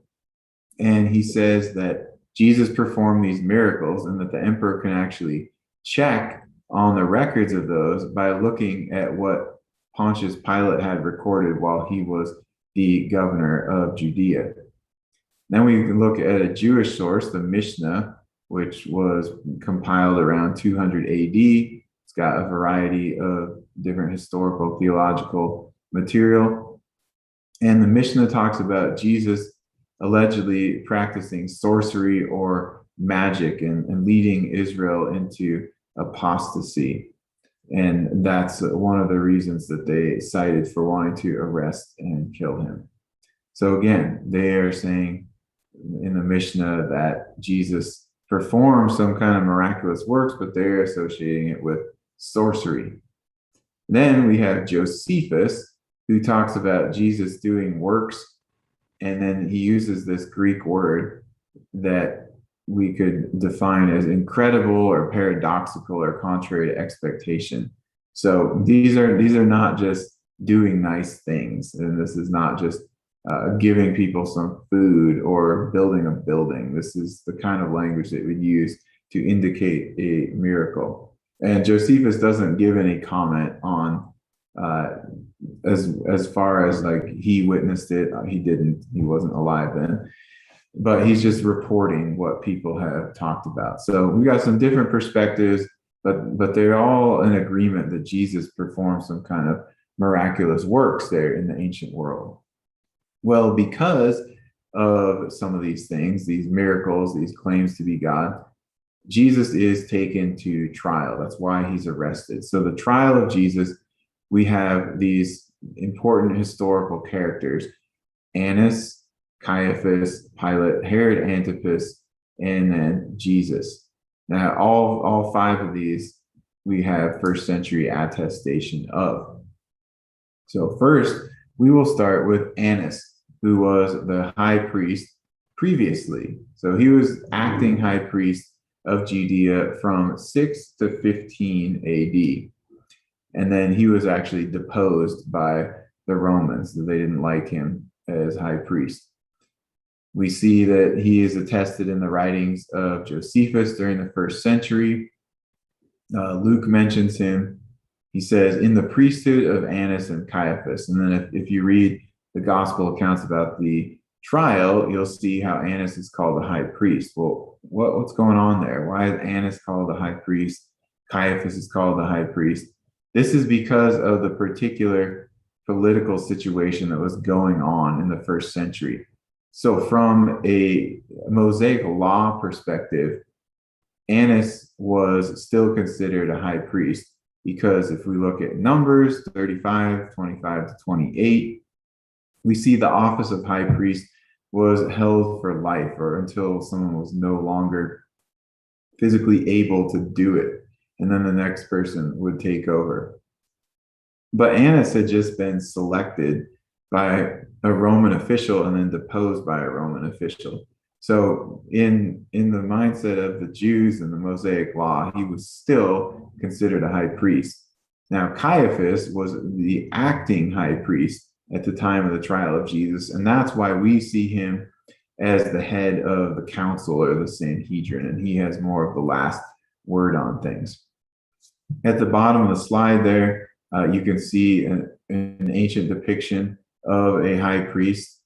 and he says that Jesus performed these miracles and that the emperor can actually check on the records of those by looking at what Pontius Pilate had recorded while he was the governor of Judea. Then we can look at a Jewish source, the Mishnah, which was compiled around 200 AD. It's got a variety of different historical, theological material. And the Mishnah talks about Jesus allegedly practicing sorcery or magic and leading Israel into apostasy. And that's one of the reasons that they cited for wanting to arrest and kill him. So again, they are saying in the Mishnah that Jesus performed some kind of miraculous works, but they're associating it with sorcery. Then we have Josephus, who talks about Jesus doing works, and then he uses this Greek word that we could define as incredible or paradoxical or contrary to expectation. So these are not just doing nice things, and this is not just giving people some food or building a building. This is the kind of language that we'd use to indicate a miracle. And Josephus doesn't give any comment on as far as like he witnessed it. He wasn't alive then, but he's just reporting what people have talked about. So we got some different perspectives, but they're all in agreement that Jesus performed some kind of miraculous works there in the ancient world. Well, because of some of these things, these miracles, these claims to be God, Jesus is taken to trial. That's why he's arrested. So the trial of Jesus, we have these important historical characters: Annas, Caiaphas, Pilate, Herod Antipas, and then Jesus. Now, all 5 of these we have first century attestation of. So first, we will start with Annas, who was the high priest previously. So he was acting high priest of Judea from 6 to 15 AD. And then he was actually deposed by the Romans. They didn't like him as high priest. We see that he is attested in the writings of Josephus during the first century. Luke mentions him. He says, in the priesthood of Annas and Caiaphas. And then if you read the gospel accounts about the trial, you'll see how Annas is called the high priest. Well, what's going on there? Why is Annas called the high priest? Caiaphas is called the high priest. This is because of the particular political situation that was going on in the first century. So from a Mosaic law perspective, Annas was still considered a high priest, because if we look at Numbers 35, 25 to 28, we see the office of high priest was held for life, or until someone was no longer physically able to do it, and then the next person would take over. But Annas had just been selected by a Roman official and then deposed by a Roman official. So in the mindset of the Jews and the Mosaic law, he was still considered a high priest. Now, Caiaphas was the acting high priest at the time of the trial of Jesus, and that's why we see him as the head of the council or the Sanhedrin, and he has more of the last word on things. At the bottom of the slide there, you can see an ancient depiction of a high priest.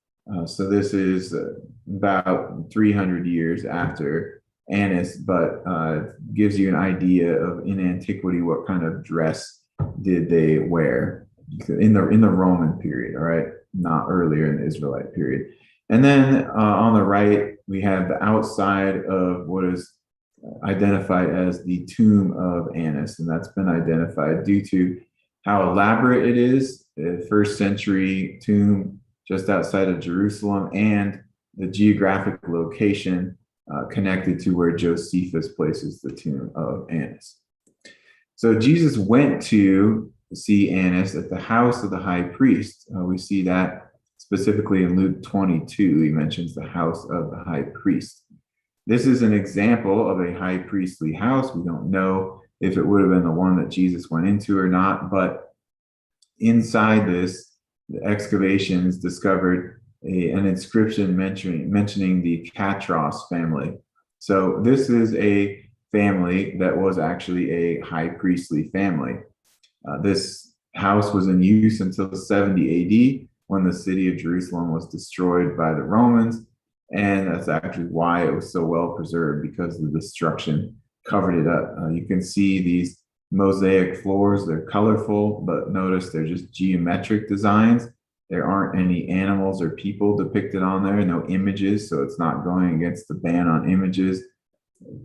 So this is about 300 years after Annas, but gives you an idea of, in antiquity, what kind of dress did they wear in the Roman period, all right, not earlier in the Israelite period. And then on the right, we have the outside of what is identified as the tomb of Annas, and that's been identified due to how elaborate it is, the first century tomb just outside of Jerusalem, and the geographic location connected to where Josephus places the tomb of Annas. So Jesus went to see Annas at the house of the high priest. We see that specifically in Luke 22. He mentions the house of the high priest. This is an example of a high priestly house. We don't know if it would have been the one that Jesus went into or not, but inside this, the excavations discovered an inscription mentioning the Catros family. So this is a family that was actually a high priestly family. This house was in use until 70 AD, when the city of Jerusalem was destroyed by the Romans. And that's actually why it was so well preserved, because the destruction covered it up. You can see these mosaic floors. They're colorful, but notice they're just geometric designs. There aren't any animals or people depicted on there, no images, so it's not going against the ban on images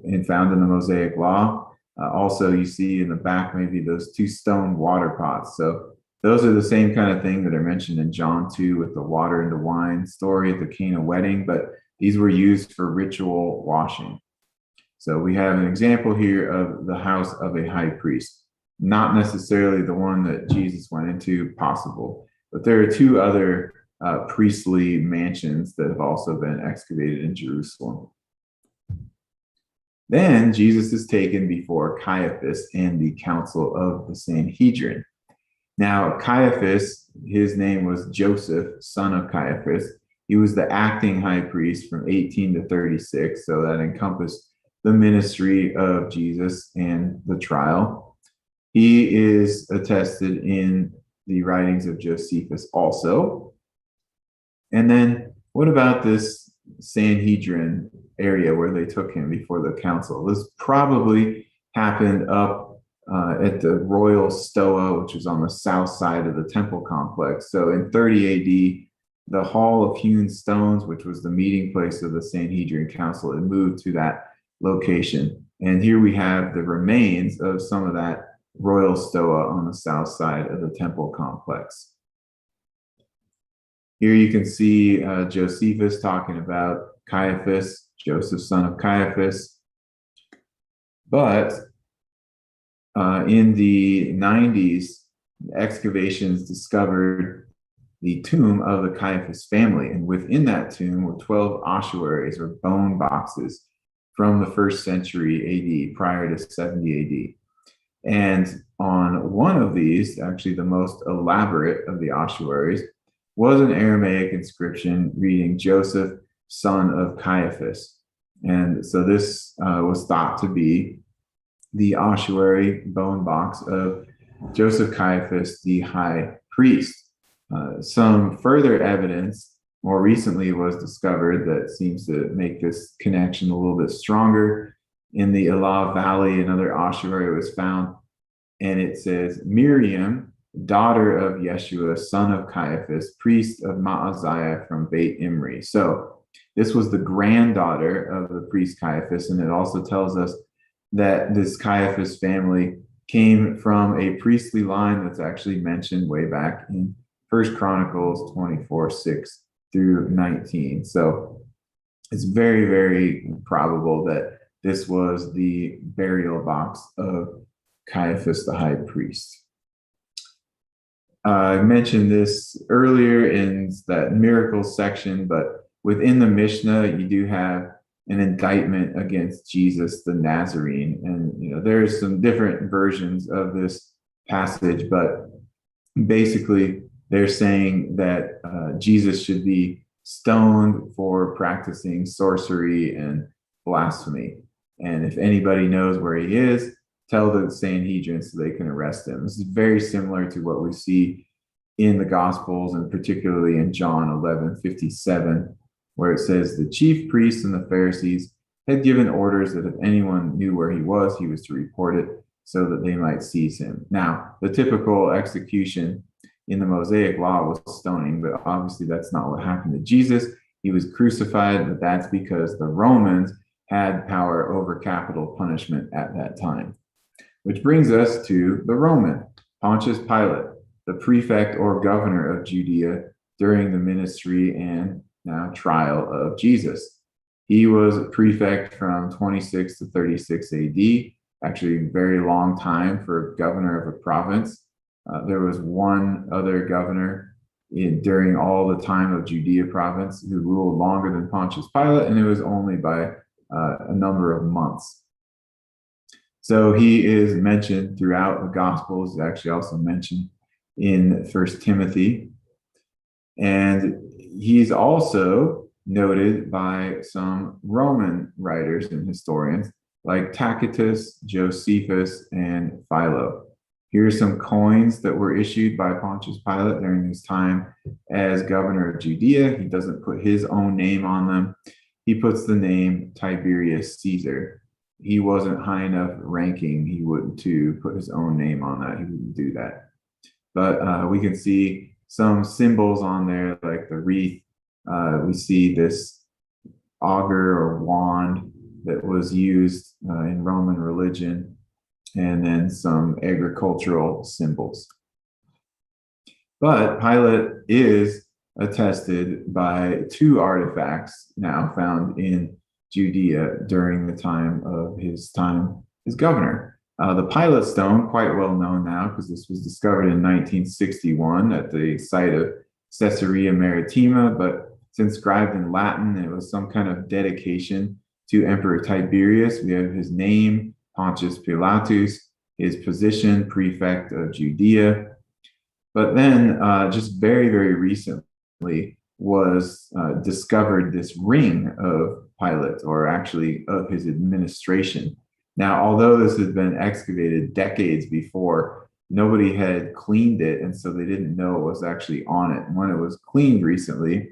and found in the Mosaic law. Also, you see in the back maybe those two stone water pots. So those are the same kind of thing that are mentioned in John 2 with the water into wine story at the Cana wedding, but these were used for ritual washing. So we have an example here of the house of a high priest, not necessarily the one that Jesus went into, possible, but there are two other priestly mansions that have also been excavated in Jerusalem. Then Jesus is taken before Caiaphas and the council of the Sanhedrin. Now, Caiaphas, his name was Joseph, son of Caiaphas. He was the acting high priest from 18 to 36, so that encompassed the ministry of Jesus and the trial. He is attested in the writings of Josephus also. And then what about this Sanhedrin area where they took him before the council? This probably happened up at the Royal Stoa, which is on the south side of the temple complex. So in 30 AD, the Hall of Hewn Stones, which was the meeting place of the Sanhedrin Council, it moved to that location. And here we have the remains of some of that Royal Stoa on the south side of the temple complex. Here you can see Josephus talking about Caiaphas, Joseph, son of Caiaphas. But in the 90s, excavations discovered the tomb of the Caiaphas family. And within that tomb were 12 ossuaries, or bone boxes, from the first century AD, prior to 70 AD. And on one of these, actually the most elaborate of the ossuaries, was an Aramaic inscription reading Joseph, son of Caiaphas. And so this was thought to be the ossuary bone box of Joseph Caiaphas, the high priest. Some further evidence more recently was discovered that seems to make this connection a little bit stronger. In the Elah Valley, another ossuary was found, and it says, Miriam, daughter of Yeshua, son of Caiaphas, priest of Maaziah from Beit Imri. So this was the granddaughter of the priest Caiaphas, and it also tells us that this Caiaphas family came from a priestly line that's actually mentioned way back in 1 Chronicles 24:6 through 19. So it's very, very probable that this was the burial box of Caiaphas the high priest. I mentioned this earlier in that miracles section, but within the Mishnah, you do have an indictment against Jesus the Nazarene. And there's some different versions of this passage, but basically they're saying that Jesus should be stoned for practicing sorcery and blasphemy. And if anybody knows where he is, tell the Sanhedrin so they can arrest him. This is very similar to what we see in the Gospels, and particularly in John 11:57, where it says the chief priests and the Pharisees had given orders that if anyone knew where he was to report it so that they might seize him. Now, the typical execution in the Mosaic law was stoning, but obviously that's not what happened to Jesus. He was crucified, but that's because the Romans had power over capital punishment at that time. Which brings us to the Roman, Pontius Pilate, the prefect or governor of Judea during the ministry and now trial of Jesus. He was a prefect from 26 to 36 AD, actually a very long time for a governor of a province. There was one other governor during all the time of Judea province who ruled longer than Pontius Pilate, and it was only by a number of months. So he is mentioned throughout the Gospels. He's actually also mentioned in 1 Timothy. And he's also noted by some Roman writers and historians like Tacitus, Josephus, and Philo. Here are some coins that were issued by Pontius Pilate during his time as governor of Judea. He doesn't put his own name on them. He puts the name Tiberius Caesar. He wasn't high enough ranking. He wouldn't to put his own name on that. He wouldn't do that. But we can see some symbols on there, like the wreath. We see this auger or wand that was used in Roman religion, and then some agricultural symbols. But Pilate is attested by two artifacts now found in Judea during the time of his time as governor. The Pilate stone, quite well known now because this was discovered in 1961 at the site of Caesarea Maritima, but it's inscribed in Latin. It was some kind of dedication to Emperor Tiberius. We have his name, Pontius Pilate, his position, prefect of Judea. But then just very, very recently was discovered this ring of Pilate, or actually of his administration. Now, although this had been excavated decades before, nobody had cleaned it, and so they didn't know what was actually on it. And when it was cleaned recently,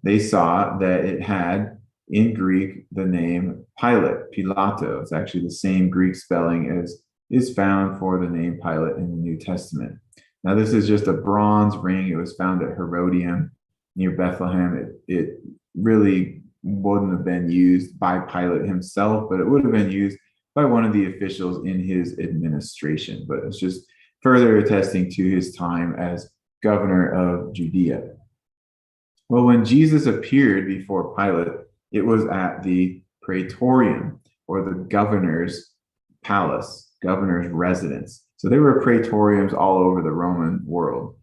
they saw that it had, in Greek, the name Pilate, Pilato. It's actually the same Greek spelling as is found for the name Pilate in the New Testament. Now, this is just a bronze ring. It was found at Herodium near Bethlehem. It really wouldn't have been used by Pilate himself, but it would have been used by one of the officials in his administration. But it's just further attesting to his time as governor of Judea. Well, when Jesus appeared before Pilate, it was at the praetorium, or the governor's palace, governor's residence. So there were praetoriums all over the Roman world.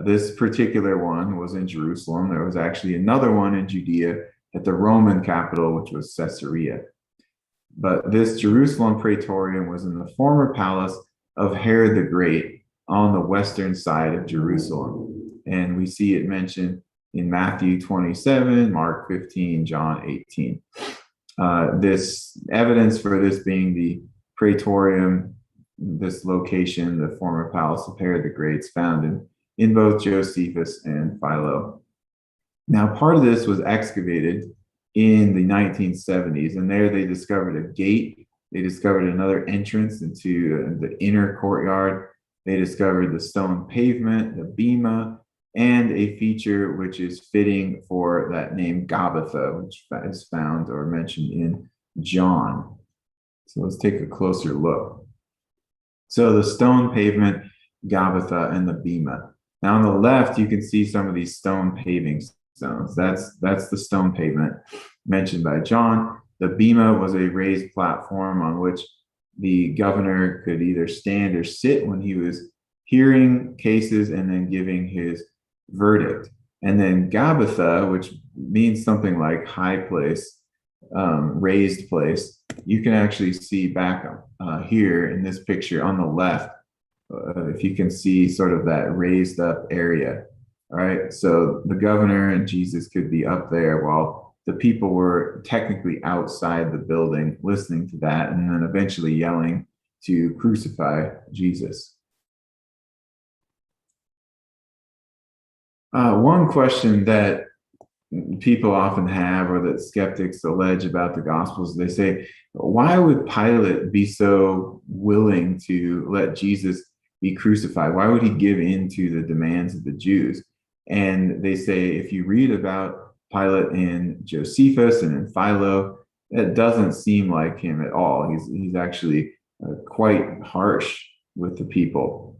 This particular one was in Jerusalem. There was actually another one in Judea at the Roman capital, which was Caesarea. But this Jerusalem praetorium was in the former palace of Herod the Great on the western side of Jerusalem. And we see it mentioned in Matthew 27, Mark 15, John 18. This evidence for this being the praetorium, this location, the former palace of Herod the Great, is found in both Josephus and Philo. Now, part of this was excavated in the 1970s, and there they discovered a gate. They discovered another entrance into the inner courtyard. They discovered the stone pavement, the bema, and a feature which is fitting for that name Gabbatha, which is found or mentioned in John. So let's take a closer look. So the stone pavement, Gabbatha, and the bema. Now on the left, you can see some of these stone paving stones. That's the stone pavement mentioned by John. The bema was a raised platform on which the governor could either stand or sit when he was hearing cases and then giving his verdict. And then Gabbatha, which means something like high place, raised place, you can actually see back here in this picture on the left, if you can see sort of that raised up area. All right, so the governor and Jesus could be up there while the people were technically outside the building listening to that and then eventually yelling to crucify Jesus. One question that people often have, or that skeptics allege about the Gospels, they say, why would Pilate be so willing to let Jesus be crucified? Why would he give in to the demands of the Jews? And they say, if you read about Pilate in Josephus and in Philo, it doesn't seem like him at all. He's actually quite harsh with the people.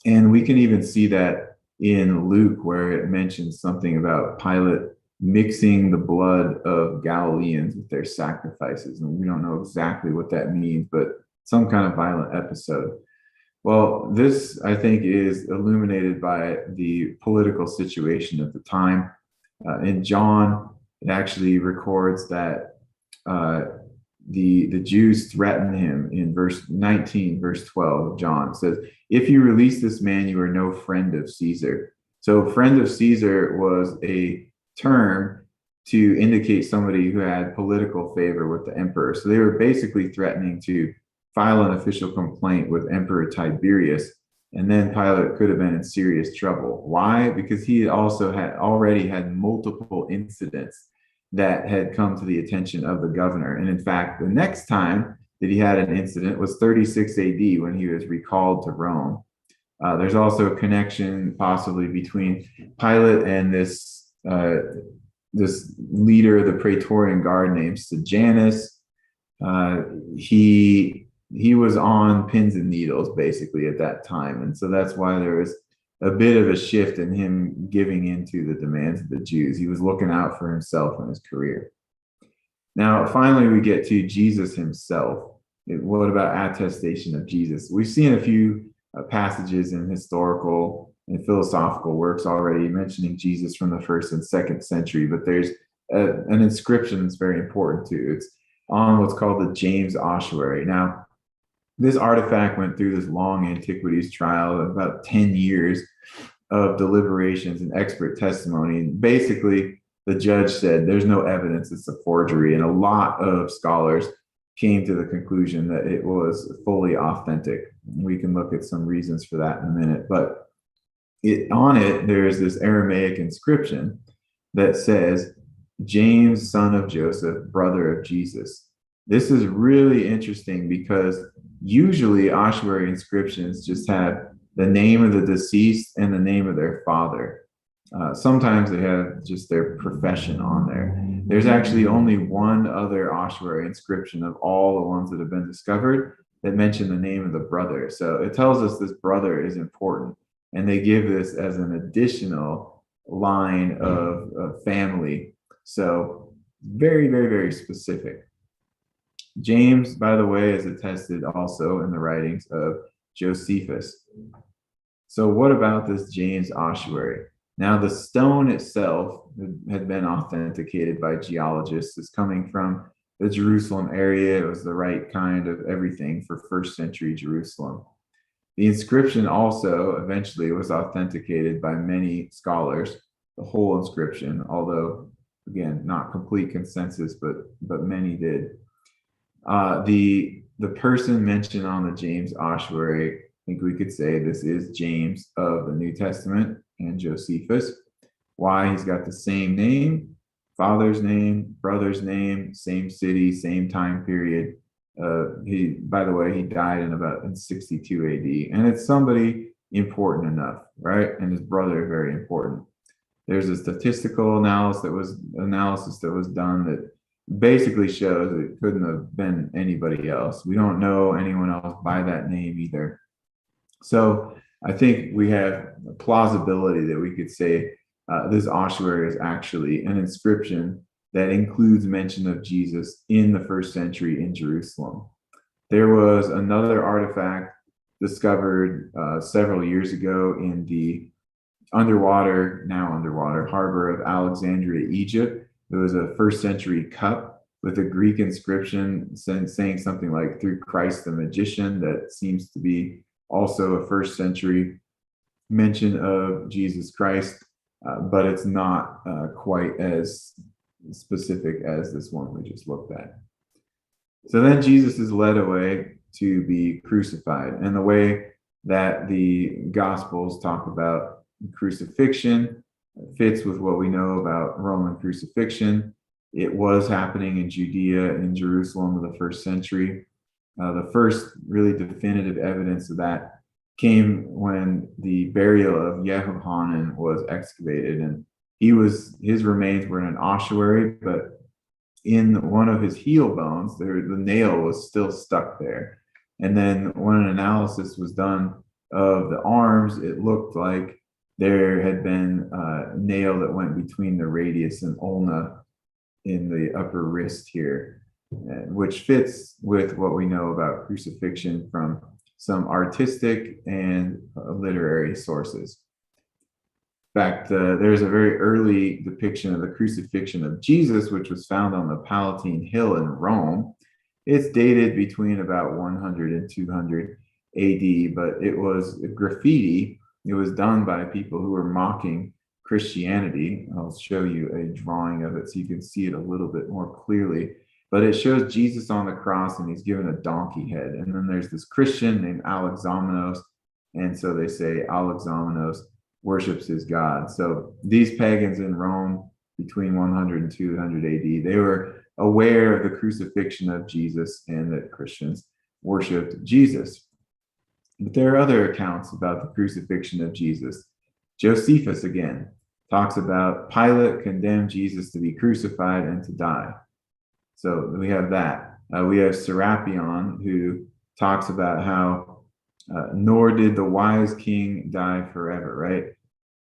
And we can even see that in Luke, where it mentions something about Pilate mixing the blood of Galileans with their sacrifices. And we don't know exactly what that means, but some kind of violent episode. Well, this, I think, is illuminated by the political situation at the time. In John, it actually records that the Jews threaten him in verse 19, verse 12 of John. It says, if you release this man, you are no friend of Caesar. So friend of Caesar was a term to indicate somebody who had political favor with the emperor. So they were basically threatening to file an official complaint with Emperor Tiberius, and then Pilate could have been in serious trouble. Why? Because he also had already had multiple incidents that had come to the attention of the governor. And in fact, the next time that he had an incident was 36 AD when he was recalled to Rome. There's also a connection possibly between Pilate and this leader of the Praetorian Guard named Sejanus. He was on pins and needles basically at that time. And so that's why there was a bit of a shift in him giving into the demands of the Jews. He was looking out for himself and his career. Now, finally, we get to Jesus himself. What about attestation of Jesus? We've seen a few passages in historical and philosophical works already mentioning Jesus from the 1st and 2nd century, but there's an inscription that's very important too. It's on what's called the James ossuary. Now, this artifact went through this long antiquities trial of about 10 years of deliberations and expert testimony. And basically, the judge said there's no evidence it's a forgery. And a lot of scholars came to the conclusion that it was fully authentic. We can look at some reasons for that in a minute. But on it, there's this Aramaic inscription that says, James, son of Joseph, brother of Jesus. This is really interesting because usually ossuary inscriptions just have the name of the deceased and the name of their father. Sometimes they have just their profession on there. There's actually only one other ossuary inscription of all the ones that have been discovered that mention the name of the brother. So it tells us this brother is important. And they give this as an additional line of family. So very, very, very specific. James, by the way, is attested also in the writings of Josephus. So what about this James ossuary? Now, the stone itself had been authenticated by geologists as coming from the Jerusalem area. It was the right kind of everything for 1st century Jerusalem. The inscription also eventually was authenticated by many scholars, the whole inscription, although, again, not complete consensus, but many did. The person mentioned on the James ossuary, I think we could say this is James of the New Testament and Josephus. Why? He's got the same name, father's name, brother's name, same city, same time period. By the way, he died in 62 AD, and it's somebody important enough, right? And his brother very important. There's a statistical analysis that was done that basically shows it couldn't have been anybody else. We don't know anyone else by that name either. So I think we have plausibility that we could say this ossuary is actually an inscription that includes mention of Jesus in the first century in Jerusalem. There was another artifact discovered several years ago in the now underwater harbor of Alexandria, Egypt. It was a first century cup with a Greek inscription saying something like "through Christ the magician," that seems to be also a first century mention of Jesus Christ, but it's not quite as specific as this one we just looked at. So then Jesus is led away to be crucified. And the way that the Gospels talk about crucifixion fits with what we know about Roman crucifixion. It was happening in Judea, in Jerusalem in the first century. The first really definitive evidence of that came when the burial of Yehohanan was excavated, and his remains were in an ossuary, but in one of his heel bones, the nail was still stuck there. And then when an analysis was done of the arms, it looked like there had been a nail that went between the radius and ulna in the upper wrist here, which fits with what we know about crucifixion from some artistic and literary sources. In fact, there's a very early depiction of the crucifixion of Jesus, which was found on the Palatine Hill in Rome. It's dated between about 100 and 200 AD, but it was graffiti. It was done by people who were mocking Christianity. I'll show you a drawing of it so you can see it a little bit more clearly. But it shows Jesus on the cross, and he's given a donkey head. And then there's this Christian named Alexamenos. And so they say Alexamenos worships his God. So these pagans in Rome between 100 and 200 AD, they were aware of the crucifixion of Jesus and that Christians worshipped Jesus. But there are other accounts about the crucifixion of Jesus. Josephus, again, talks about Pilate condemned Jesus to be crucified and to die. So we have that. We have Serapion, who talks about how nor did the wise king die forever, right?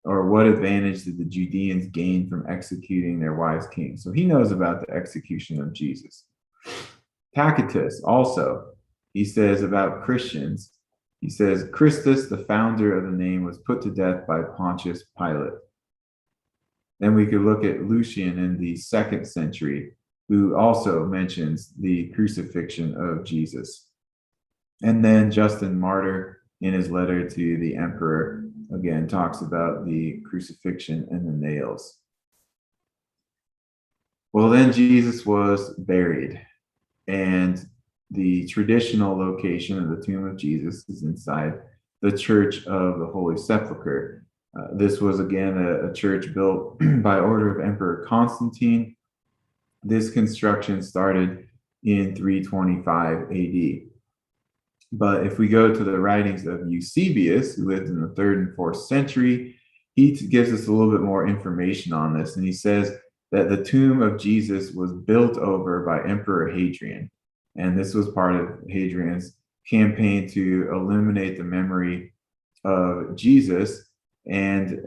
Or what advantage did the Judeans gain from executing their wise king? So he knows about the execution of Jesus. Tacitus also, he says about Christians, he says, Christus, the founder of the name, was put to death by Pontius Pilate. Then we could look at Lucian in the 2nd century, who also mentions the crucifixion of Jesus. And then Justin Martyr, in his letter to the emperor, again talks about the crucifixion and the nails. Well, then Jesus was buried, and the traditional location of the tomb of Jesus is inside the Church of the Holy Sepulchre. This was again a church built by order of Emperor Constantine. This construction started in 325 AD. But if we go to the writings of Eusebius, who lived in the 3rd and 4th century, he gives us a little bit more information on this. And he says that the tomb of Jesus was built over by Emperor Hadrian. And this was part of Hadrian's campaign to eliminate the memory of Jesus and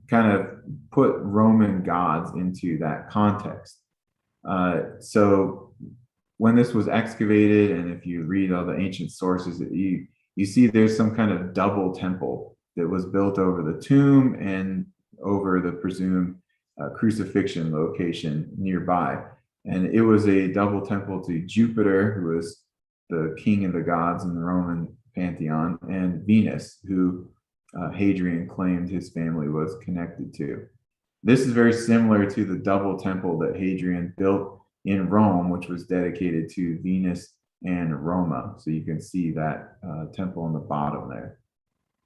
kind of put Roman gods into that context. So when this was excavated, and if you read all the ancient sources, you see there's some kind of double temple that was built over the tomb and over the presumed crucifixion location nearby. And it was a double temple to Jupiter, who was the king of the gods in the Roman pantheon, and Venus, who Hadrian claimed his family was connected to. This is very similar to the double temple that Hadrian built in Rome, which was dedicated to Venus and Roma. So you can see that temple on the bottom there.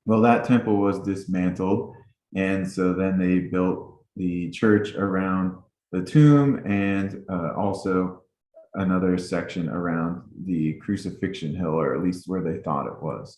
Well, that temple was dismantled, and so then they built the church around the tomb and also another section around the crucifixion hill, or at least where they thought it was.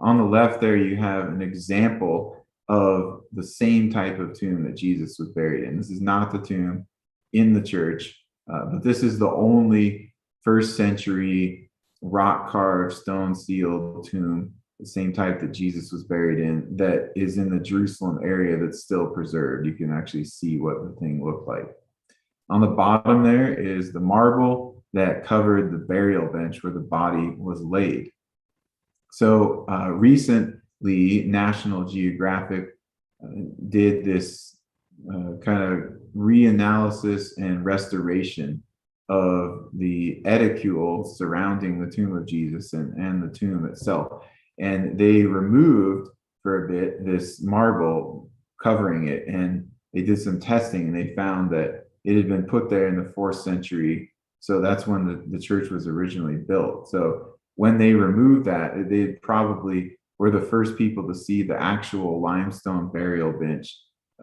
On the left there, you have an example of the same type of tomb that Jesus was buried in. This is not the tomb in the church, but this is the only 1st century rock carved, stone sealed tomb the same type that Jesus was buried in, that is in the Jerusalem area that's still preserved. You can actually see what the thing looked like. On the bottom there is the marble that covered the burial bench where the body was laid. So recently, National Geographic did this kind of reanalysis and restoration of the edicule surrounding the tomb of Jesus and the tomb itself. And they removed for a bit this marble covering it, and they did some testing, and they found that it had been put there in the 4th century. So that's when the church was originally built. So when they removed that, they probably were the first people to see the actual limestone burial bench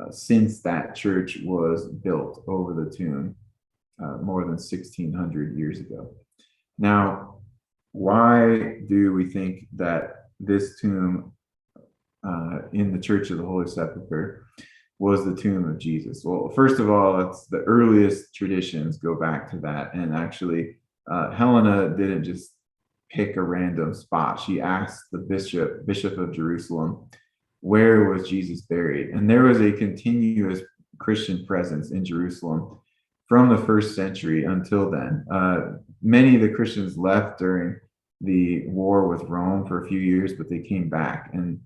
since that church was built over the tomb more than 1,600 years ago. Now, why do we think that this tomb in the Church of the Holy Sepulchre was the tomb of Jesus? Well, first of all, it's the earliest traditions go back to that. And actually, Helena didn't just pick a random spot. She asked the Bishop of Jerusalem, where was Jesus buried? And there was a continuous Christian presence in Jerusalem from the 1st century until then. Many of the Christians left during the war with Rome for a few years, but they came back. And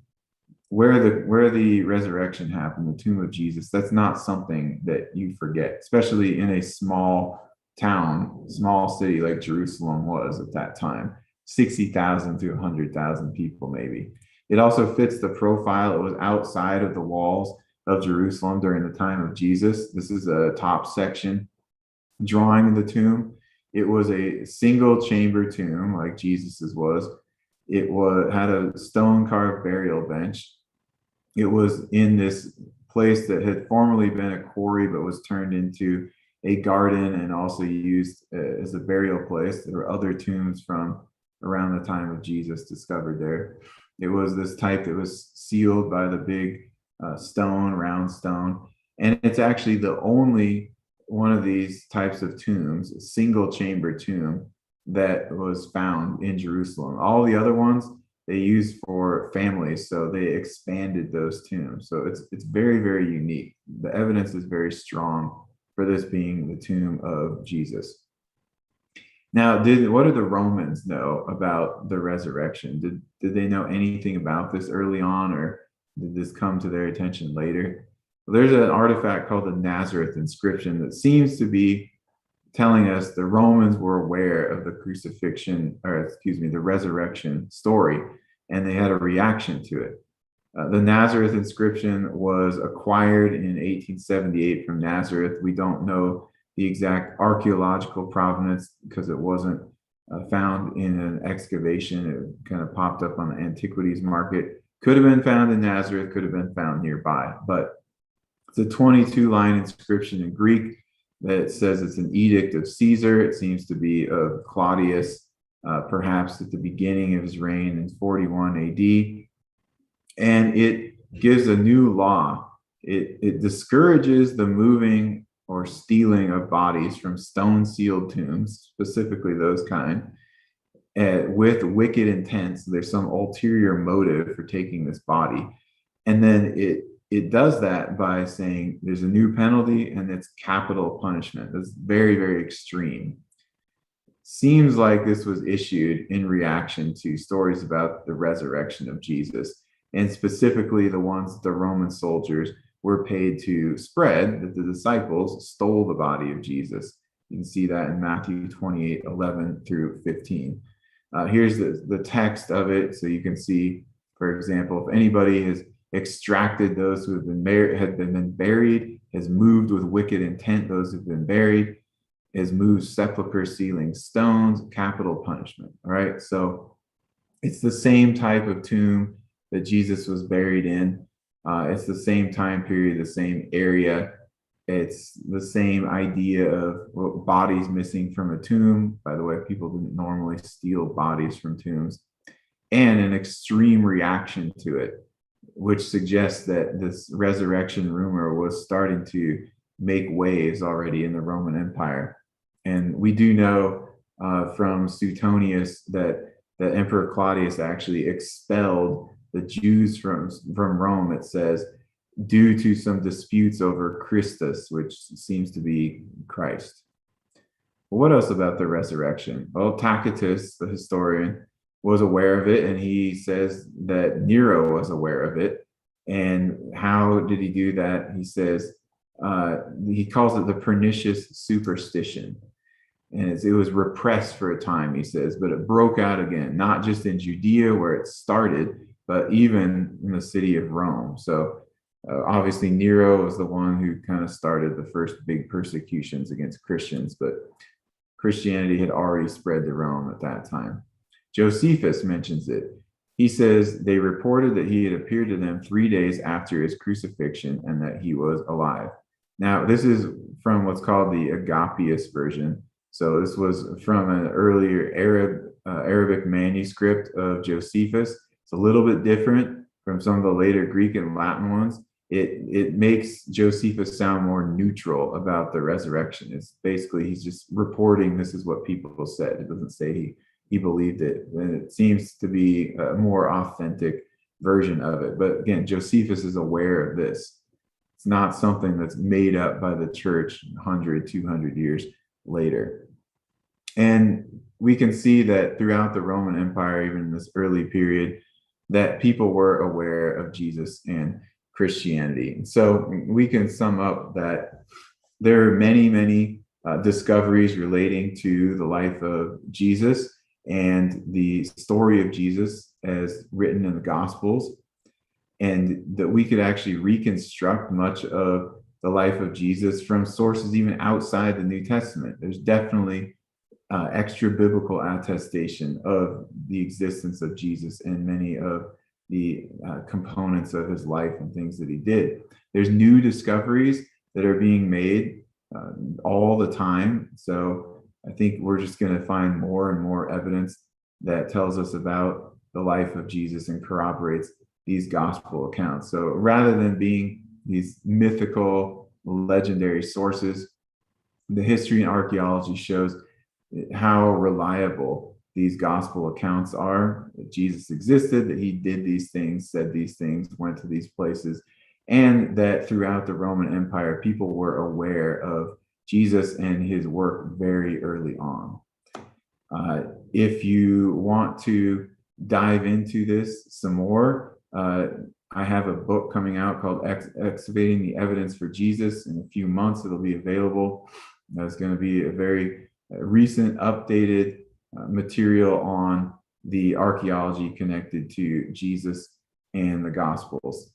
where the resurrection happened, the tomb of Jesus, that's not something that you forget, especially in a small town, small city like Jerusalem was at that time, 60,000 to 100,000 people maybe. It also fits the profile. It was outside of the walls of Jerusalem during the time of Jesus. This is a top section drawing of the tomb. It was a single chamber tomb like Jesus's was. It had a stone carved burial bench. It was in this place that had formerly been a quarry but was turned into a garden and also used as a burial place. There were other tombs from around the time of Jesus discovered there. It was this type that was sealed by the big round stone. And it's actually the only one of these types of tombs, a single chamber tomb, that was found in Jerusalem. All the other ones they used for families, so they expanded those tombs. So it's very, very unique. The evidence is very strong for this being the tomb of Jesus. Now, what did the Romans know about the resurrection? Did they know anything about this early on, or did this come to their attention later? Well, there's an artifact called the Nazareth inscription that seems to be telling us the Romans were aware of the crucifixion, the resurrection story, and they had a reaction to it. The Nazareth inscription was acquired in 1878 from Nazareth. We don't know the exact archaeological provenance because it wasn't found in an excavation. It kind of popped up on the antiquities market. Could have been found in Nazareth, could have been found nearby. But it's a 22-line inscription in Greek that says it's an edict of Caesar. It seems to be of Claudius, perhaps at the beginning of his reign in 41 AD. And it gives a new law. It discourages the moving or stealing of bodies from stone-sealed tombs, specifically those kind, with wicked intent. So there's some ulterior motive for taking this body. And then it does that by saying there's a new penalty, and it's capital punishment. That's very, very extreme. Seems like this was issued in reaction to stories about the resurrection of Jesus, and specifically the ones that the Roman soldiers were paid to spread, that the disciples stole the body of Jesus. You can see that in Matthew 28:11 through 15. Here's the text of it, so you can see, for example, if anybody has extracted those who have been buried, has moved with wicked intent those who've been buried, has moved sepulchre sealing stones, capital punishment. All right, so it's the same type of tomb that Jesus was buried in. It's the same time period, the same area. It's the same idea of bodies missing from a tomb. By the way, people didn't normally steal bodies from tombs, and an extreme reaction to it, which suggests that this resurrection rumor was starting to make waves already in the Roman Empire. And we do know from Suetonius that that Emperor Claudius actually expelled the Jews from Rome, it says, due to some disputes over Christus, which seems to be Christ. What else about the resurrection? Well, Tacitus, the historian, was aware of it, and he says that Nero was aware of it. And how did he do that? He says, he calls it the pernicious superstition. And it was repressed for a time, he says, but it broke out again, not just in Judea where it started, but even in the city of Rome. So obviously Nero was the one who kind of started the first big persecutions against Christians, but Christianity had already spread to Rome at that time. Josephus mentions it. He says they reported that he had appeared to them 3 days after his crucifixion and that he was alive. Now, this is from what's called the Agapius version. So this was from an earlier Arabic manuscript of Josephus. It's a little bit different from some of the later Greek and Latin ones. It makes Josephus sound more neutral about the resurrection. It's basically, he's just reporting this is what people said. It doesn't say he believed it. And it seems to be a more authentic version of it. But again, Josephus is aware of this. It's not something that's made up by the church 100, 200 years later. And we can see that throughout the Roman Empire, even in this early period, that people were aware of Jesus and Christianity. And so we can sum up that there are many, many discoveries relating to the life of Jesus and the story of Jesus as written in the Gospels, and that we could actually reconstruct much of the life of Jesus from sources even outside the New Testament. There's definitely extra biblical attestation of the existence of Jesus and many of the components of his life and things that he did. There's new discoveries that are being made all the time. So I think we're just going to find more and more evidence that tells us about the life of Jesus and corroborates these gospel accounts. So rather than being these mythical, legendary sources, the history and archaeology shows how reliable these gospel accounts are, that Jesus existed, that he did these things, said these things, went to these places, and that throughout the Roman Empire, people were aware of Jesus and his work very early on. If you want to dive into this some more, I have a book coming out called Excavating the Evidence for Jesus. In a few months, it'll be available. That's going to be a very recent, updated material on the archaeology connected to Jesus and the Gospels.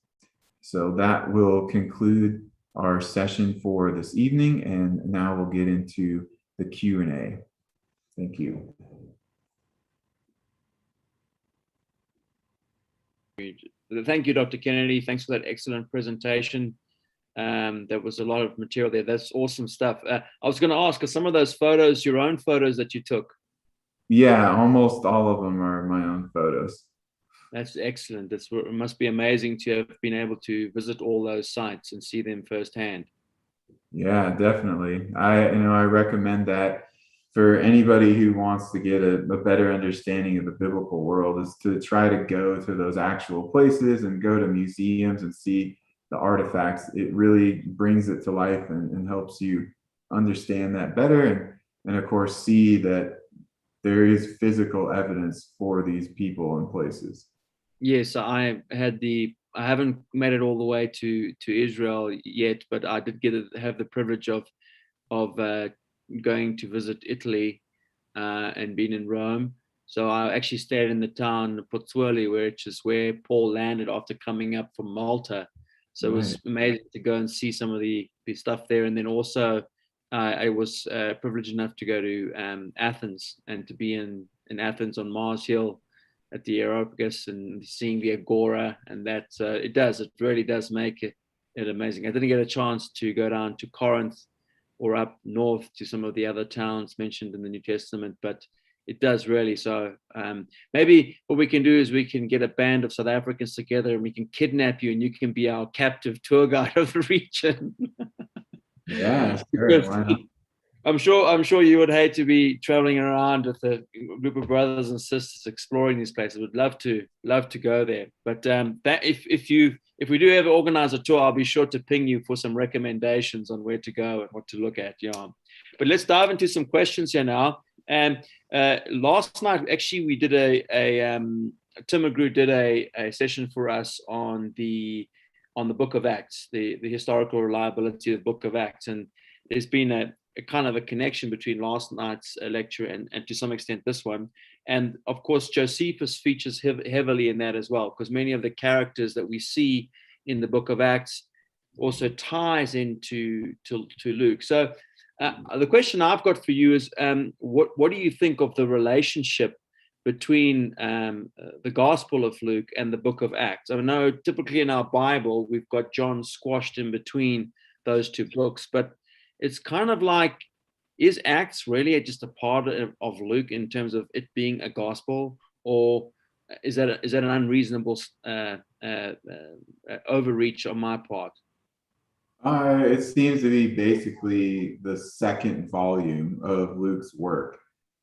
So that will conclude our session for this evening, and now we'll get into the Q&A. Thank you. Thank you, Dr. Kennedy. Thanks for that excellent presentation. There was a lot of material there. That's awesome stuff. I was going to ask, are some of those photos your own photos that you took? Yeah, almost all of them are my own photos. That's excellent. It must be amazing to have been able to visit all those sites and see them firsthand. Yeah, definitely. I recommend that for anybody who wants to get a better understanding of the biblical world, is to try to go to those actual places and go to museums and see the artifacts. It really brings it to life and helps you understand that better. And of course, see that there is physical evidence for these people and places. Yes, I haven't made it all the way to Israel yet, but I did have the privilege of going to visit Italy and being in Rome. So I actually stayed in the town Pozzuoli, which is where Paul landed after coming up from Malta. So It was amazing to go and see some of the stuff there. And then also I was privileged enough to go to Athens and to be in Athens on Mars Hill at the Areopagus and seeing the Agora, and that it really does make it amazing. I didn't get a chance to go down to Corinth or up north to some of the other towns mentioned in the New Testament, but it does really. So maybe what we can do is we can get a band of South Africans together and we can kidnap you and you can be our captive tour guide of the region. Yeah, sure. Why not? I'm sure you would hate to be traveling around with a group of brothers and sisters exploring these places. Would love to go there. But that if we do ever organize a tour, I'll be sure to ping you for some recommendations on where to go and what to look at. Yeah. But let's dive into some questions here now. And last night, actually, we did Tim McGrew did a session for us on the Book of Acts, the historical reliability of the Book of Acts, and there's been a kind of a connection between last night's lecture and to some extent this one. And of course, Josephus features heavily in that as well, because many of the characters that we see in the Book of Acts also ties into to Luke. So the question I've got for you is, what do you think of the relationship between the Gospel of Luke and the Book of Acts? I know typically in our Bible, we've got John squashed in between those two books, but it's kind of like, is Acts really just a part of Luke in terms of it being a gospel, or is that an unreasonable overreach on my part? It seems to be basically the second volume of Luke's work.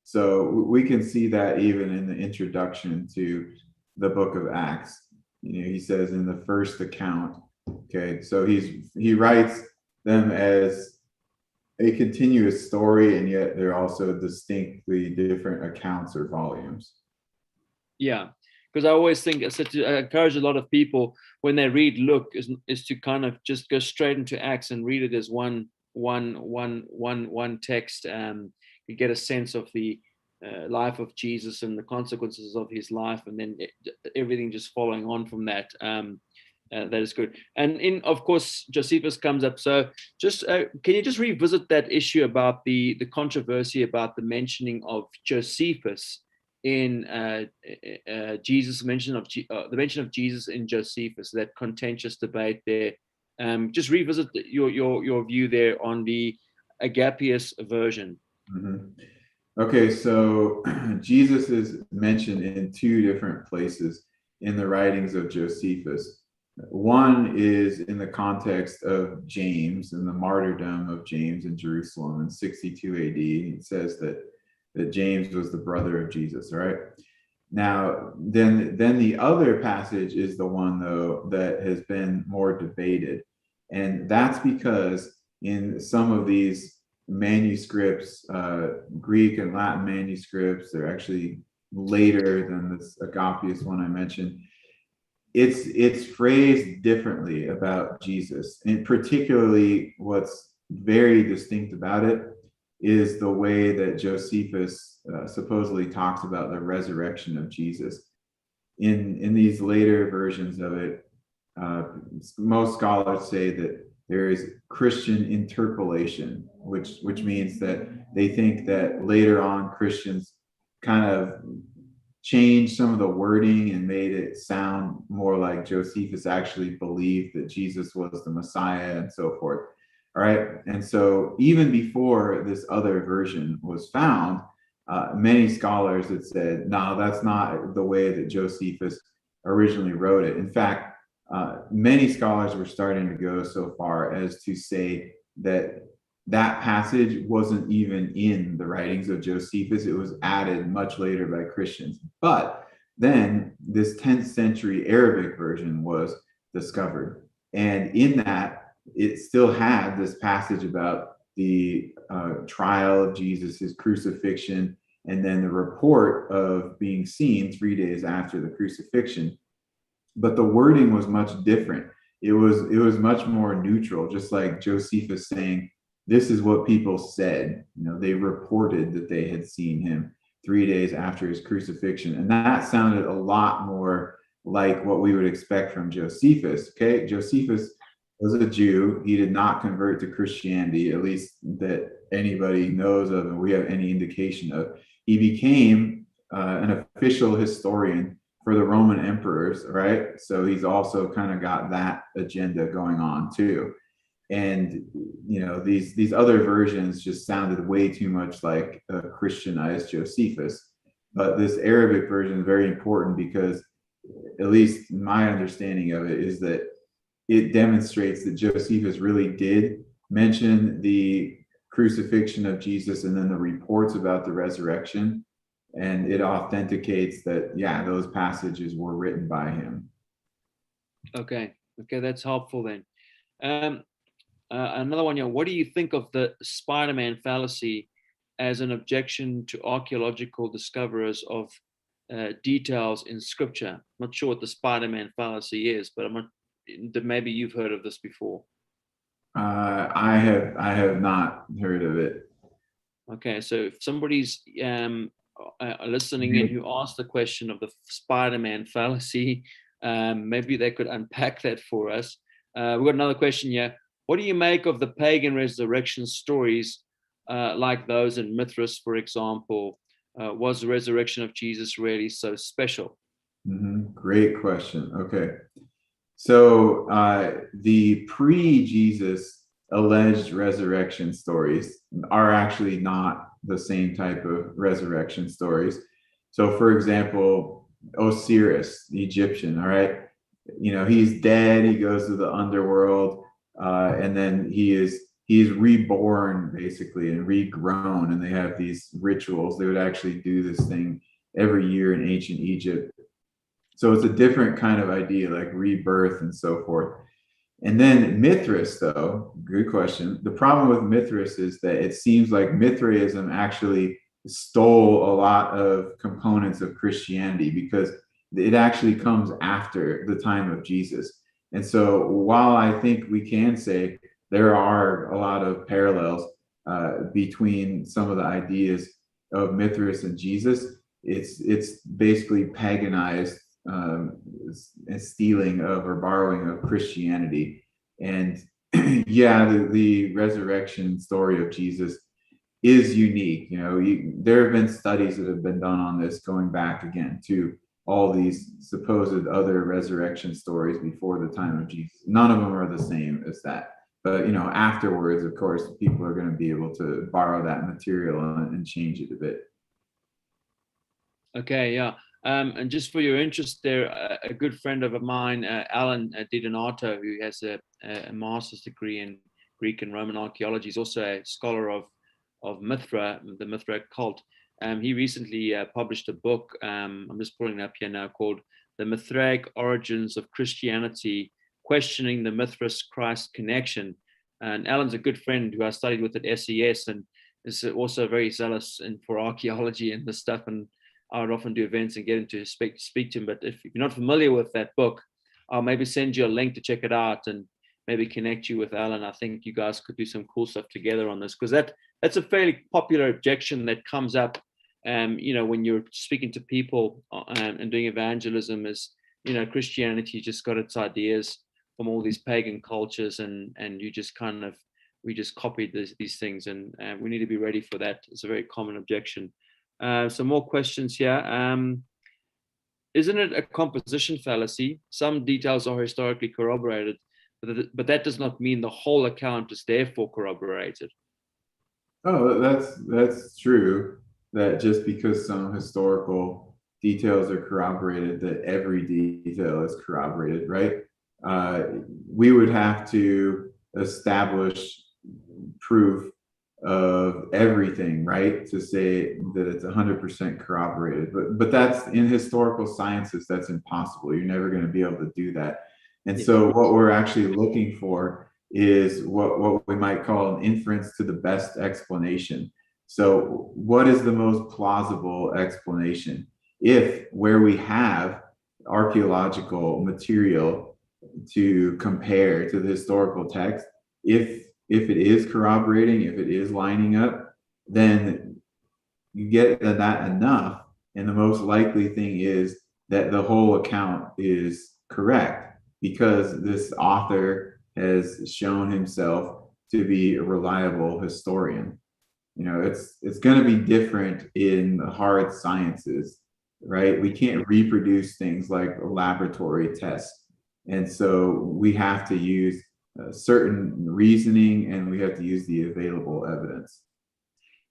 So we can see that even in the introduction to the book of Acts. He says in the first account, okay, so he writes them as a continuous story, and yet they're also distinctly different accounts or volumes. Yeah, because I always think, I encourage a lot of people when they read Luke is to kind of just go straight into Acts and read it as one text. You get a sense of the life of Jesus and the consequences of his life, and then everything just following on from that. That is good. And of course, Josephus comes up. So just can you just revisit that issue about the controversy about the mentioning of Josephus in Jesus, the mention of Jesus in Josephus, that contentious debate there. Just revisit your view there on the Agapius version. Mm-hmm. Okay, so Jesus is mentioned in two different places in the writings of Josephus. One is in the context of James and the martyrdom of James in Jerusalem in 62 AD. It says that James was the brother of Jesus, right? Now, then the other passage is the one, though, that has been more debated. And that's because in some of these manuscripts, Greek and Latin manuscripts, they're actually later than this Agapius one I mentioned. It's phrased differently about Jesus, and particularly what's very distinct about it is the way that Josephus supposedly talks about the resurrection of Jesus. In these later versions of it, most scholars say that there is Christian interpolation, which means that they think that later on Christians kind of changed some of the wording and made it sound more like Josephus actually believed that Jesus was the Messiah and so forth. All right. And so even before this other version was found, many scholars had said, no, that's not the way that Josephus originally wrote it. In fact, many scholars were starting to go so far as to say that passage wasn't even in the writings of Josephus. It was added much later by Christians. But then this 10th century Arabic version was discovered. And in that, it still had this passage about the trial of Jesus, his crucifixion, and then the report of being seen 3 days after the crucifixion. But the wording was much different. It was much more neutral, just like Josephus saying, this is what people said. They reported that they had seen him 3 days after his crucifixion. And that sounded a lot more like what we would expect from Josephus. Okay, Josephus was a Jew. He did not convert to Christianity, at least that anybody knows of and we have any indication of. He became an official historian for the Roman emperors, right? So he's also kind of got that agenda going on too. And these other versions just sounded way too much like a Christianized Josephus. But this Arabic version is very important because, at least my understanding of it, is that it demonstrates that Josephus really did mention the crucifixion of Jesus and then the reports about the resurrection. And it authenticates that, yeah, those passages were written by him. Okay, that's helpful then. Another one, what do you think of the Spider-Man fallacy as an objection to archaeological discoverers of details in Scripture? I'm not sure what the Spider-Man fallacy is, but maybe you've heard of this before. I have not heard of it. Okay, so if somebody's listening in who asked the question of the Spider-Man fallacy, maybe they could unpack that for us. We've got another question here. What do you make of the pagan resurrection stories like those in Mithras, for example? Was the resurrection of Jesus really so special? Great question. Okay. So the pre-Jesus alleged resurrection stories are actually not the same type of resurrection stories. So for example, Osiris, the Egyptian, all right, he's dead, he goes to the underworld, and then he's reborn basically and regrown, and they have these rituals. They would actually do this thing every year in ancient Egypt. So it's a different kind of idea, like rebirth and so forth. And then Mithras, though, good question. The problem with Mithras is that it seems like Mithraism actually stole a lot of components of Christianity because it actually comes after the time of Jesus. And so while I think we can say there are a lot of parallels between some of the ideas of Mithras and Jesus, it's basically paganized stealing of or borrowing of Christianity. And yeah, the resurrection story of Jesus is unique. There have been studies that have been done on this going back again to all these supposed other resurrection stories before the time of Jesus. None of them are the same as that. But afterwards, of course, people are going to be able to borrow that material and change it a bit. Okay, yeah. And just for your interest there, a good friend of mine, Alan DiDonato, who has a master's degree in Greek and Roman archaeology, is also a scholar of Mithra, the Mithra cult. He recently published a book, I'm just pulling it up here now, called The Mithraic Origins of Christianity, Questioning the Mithras-Christ Connection. And Alan's a good friend who I studied with at SES and is also very zealous for archaeology and this stuff. And I would often do events and get him to speak to him. But if you're not familiar with that book, I'll maybe send you a link to check it out and maybe connect you with Alan. I think you guys could do some cool stuff together on this, because that's a fairly popular objection that comes up, when you're speaking to people and doing evangelism, is, Christianity just got its ideas from all these pagan cultures, and we just copied these things, and we need to be ready for that. It's a very common objection. Some more questions here. Isn't it a composition fallacy? Some details are historically corroborated, but that does not mean the whole account is therefore corroborated. Oh, that's true. That just because some historical details are corroborated, that every detail is corroborated, right? We would have to establish proof of everything, right, to say that it's 100% corroborated. But that's, in historical sciences, that's impossible. You're never going to be able to do that. And so what we're actually looking for is what we might call an inference to the best explanation. So what is the most plausible explanation? If where we have archaeological material to compare to the historical text, if it is corroborating, if it is lining up, then you get that enough. And the most likely thing is that the whole account is correct, because this author has shown himself to be a reliable historian. It's going to be different in the hard sciences, right? We can't reproduce things like laboratory tests. And so we have to use certain reasoning, and we have to use the available evidence.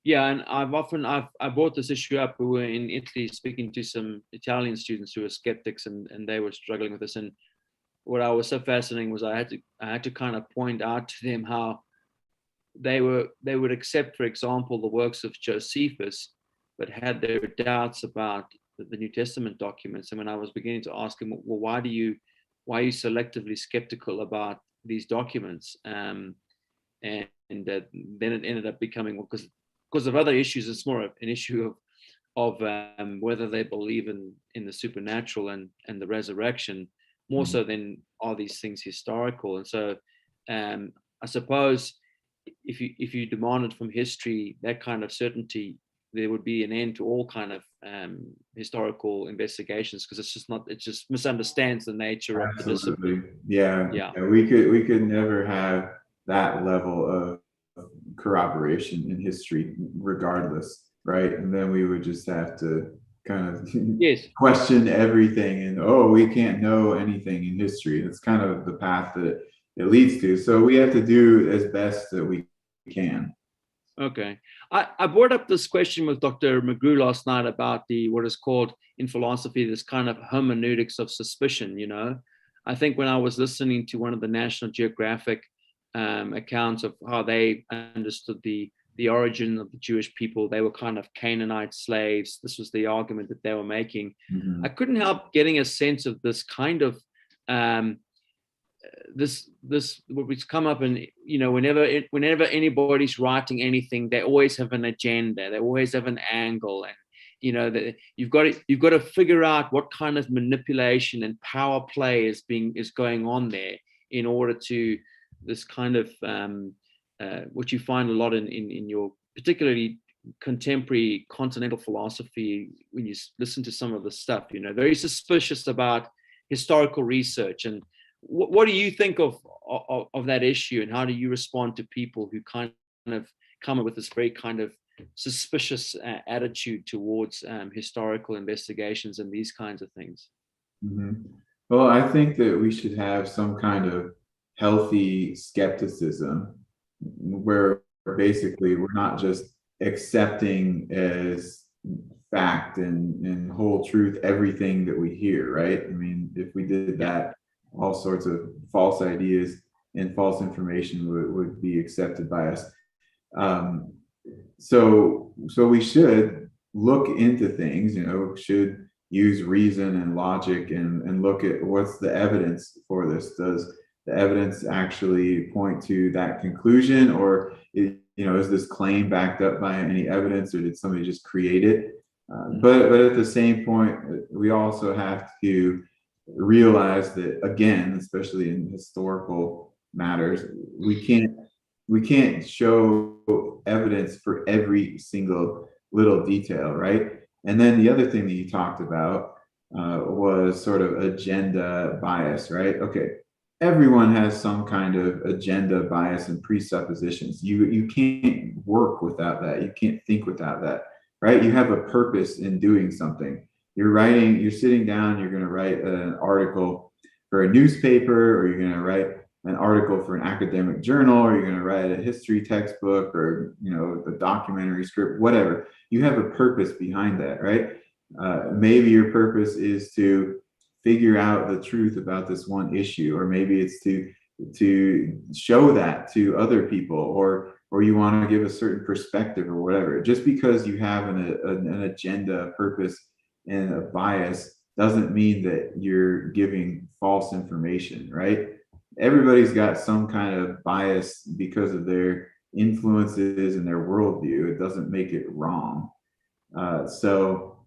Yeah, and I brought this issue up. We were in Italy speaking to some Italian students who were skeptics, and they were struggling with this. And what I was so fascinating was I had to kind of point out to them how they would accept, for example, the works of Josephus, but had their doubts about the New Testament documents. And when I was beginning to ask him, well, why are you selectively skeptical about these documents? And then it ended up becoming, because of other issues, it's more an issue of whether they believe in the supernatural and the resurrection, more so than are these things historical. And so I suppose if you demanded from history that kind of certainty, there would be an end to all kind of historical investigations, because it just misunderstands the nature of the discipline. Yeah. We could never have that level of corroboration in history regardless, right? And then we would just have to kind of question everything, and we can't know anything in history. It's kind of the path that it leads to. So we have to do as best that we can. Okay. I brought up this question with Dr. McGrew last night about what is called in philosophy, this kind of hermeneutics of suspicion. I think when I was listening to one of the National Geographic accounts of how they understood the origin of the Jewish people, they were kind of Canaanite slaves. This was the argument that they were making. I couldn't help getting a sense of this kind of this what we've come up, and whenever anybody's writing anything, they always have an agenda, they always have an angle, and that you've got to figure out what kind of manipulation and power play is going on there, in order to this kind of what you find a lot in your particularly contemporary continental philosophy, when you listen to some of the stuff, very suspicious about historical research. And what do you think of that issue, and how do you respond to people who kind of come up with this very kind of suspicious attitude towards historical investigations and these kinds of things? Well, I think that we should have some kind of healthy skepticism, where basically we're not just accepting as fact and whole truth everything that we hear, right? I mean, if we did that, all sorts of false ideas and false information would be accepted by us. So we should look into things, should use reason and logic and look at what's the evidence for this. Does the evidence actually point to that conclusion, or is this claim backed up by any evidence, or did somebody just create it? But at the same point, we also have to realize that, again, especially in historical matters, we can't show evidence for every single little detail, right? And then the other thing that you talked about was sort of agenda bias, right? Okay, everyone has some kind of agenda bias and presuppositions. You can't work without that. You can't think without that, right? You have a purpose in doing something. You're sitting down, you're going to write an article for a newspaper, or you're going to write an article for an academic journal, or you're going to write a history textbook, or a documentary script, whatever. You have a purpose behind that, right? Maybe your purpose is to figure out the truth about this one issue, or maybe it's to show that to other people, or you want to give a certain perspective, or whatever. Just because you have an agenda, a purpose, and a bias doesn't mean that you're giving false information, right? Everybody's got some kind of bias because of their influences and their worldview. It doesn't make it wrong. So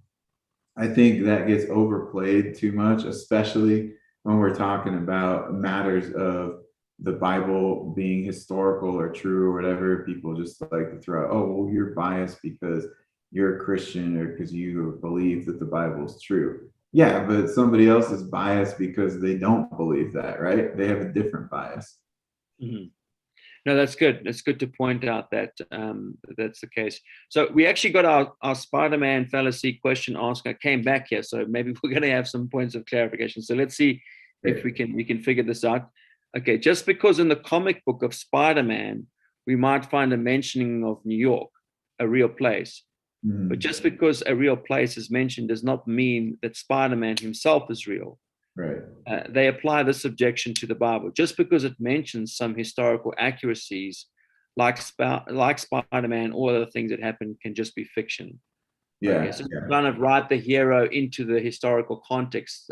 I think that gets overplayed too much, especially when we're talking about matters of the Bible being historical or true or whatever. People just like to throw out, well, you're biased because you're a Christian, or because you believe that the Bible is true. Yeah, but somebody else is biased because they don't believe that, right? They have a different bias. No, that's good. It's good to point out that that's the case. So we actually got our Spider-Man fallacy question asked. I came back here, so maybe we're going to have some points of clarification. So let's see if we can figure this out. Okay, just because in the comic book of Spider-Man we might find a mentioning of New York, a real place. But just because a real place is mentioned does not mean that Spider-Man himself is real. Right. They apply this objection to the Bible. Just because it mentions some historical accuracies like Spider-Man, all of the things that happen can just be fiction. Yeah, So yeah. kind of write the hero into the historical context,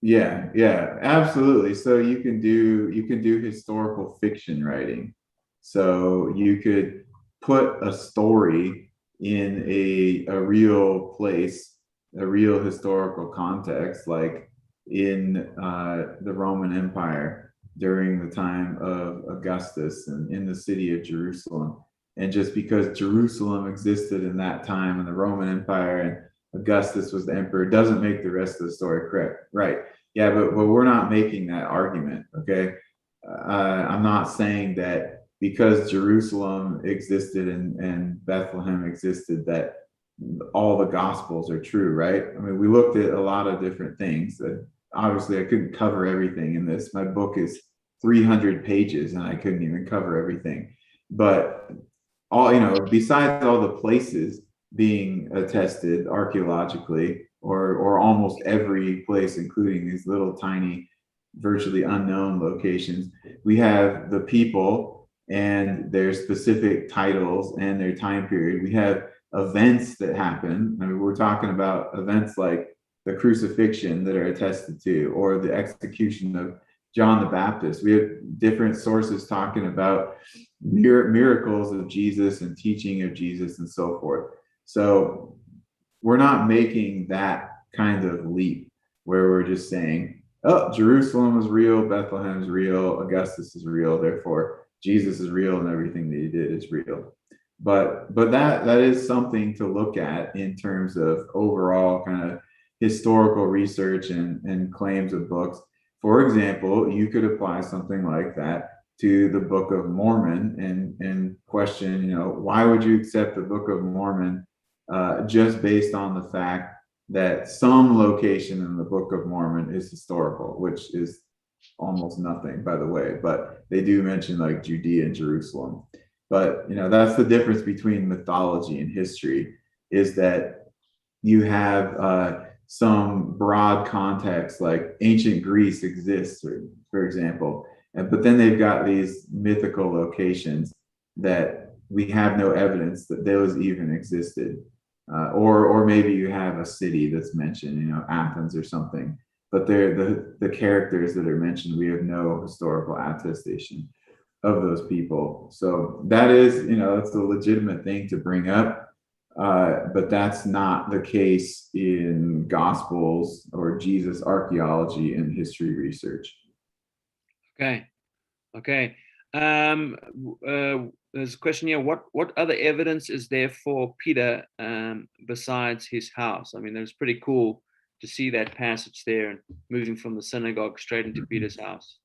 Yeah, yeah, absolutely. So you can do historical fiction writing. So you could put a story in a real place, a real historical context, like in the Roman Empire during the time of Augustus and in the city of Jerusalem. And just because Jerusalem existed in that time in the Roman Empire and Augustus was the emperor doesn't make the rest of the story correct, right? Yeah, but we're not making that argument, okay? I'm not saying that because Jerusalem existed and Bethlehem existed that all the Gospels are true, right? I mean, we looked at a lot of different things. Obviously, I couldn't cover everything in this. My book is 300 pages, and I couldn't even cover everything. But besides all the places being attested archaeologically, or almost every place, including these little tiny, virtually unknown locations, we have the people and their specific titles and their time period. We have events that happen. I mean, we're talking about events like the crucifixion that are attested to, or the execution of John the Baptist. We have different sources talking about miracles of Jesus and teaching of Jesus and so forth. So we're not making that kind of leap where we're just saying, oh, Jerusalem is real, Bethlehem is real, Augustus is real, therefore Jesus is real and everything that he did is real. But that is something to look at in terms of overall kind of historical research and claims of books. For example, you could apply something like that to the Book of Mormon and question, why would you accept the Book of Mormon just based on the fact that some location in the Book of Mormon is historical, which is almost nothing, by the way, but they do mention like Judea and Jerusalem. But that's the difference between mythology and history, is that you have some broad context, like ancient Greece exists, for example, but then they've got these mythical locations that we have no evidence that those even existed. Or maybe you have a city that's mentioned, Athens or something, but they're the characters that are mentioned, we have no historical attestation of those people. So that is, it's a legitimate thing to bring up, but that's not the case in Gospels or Jesus archaeology and history research. Okay. There's a question here. What other evidence is there for Peter besides his house? I mean, it was pretty cool to see that passage there and moving from the synagogue straight into Peter's house.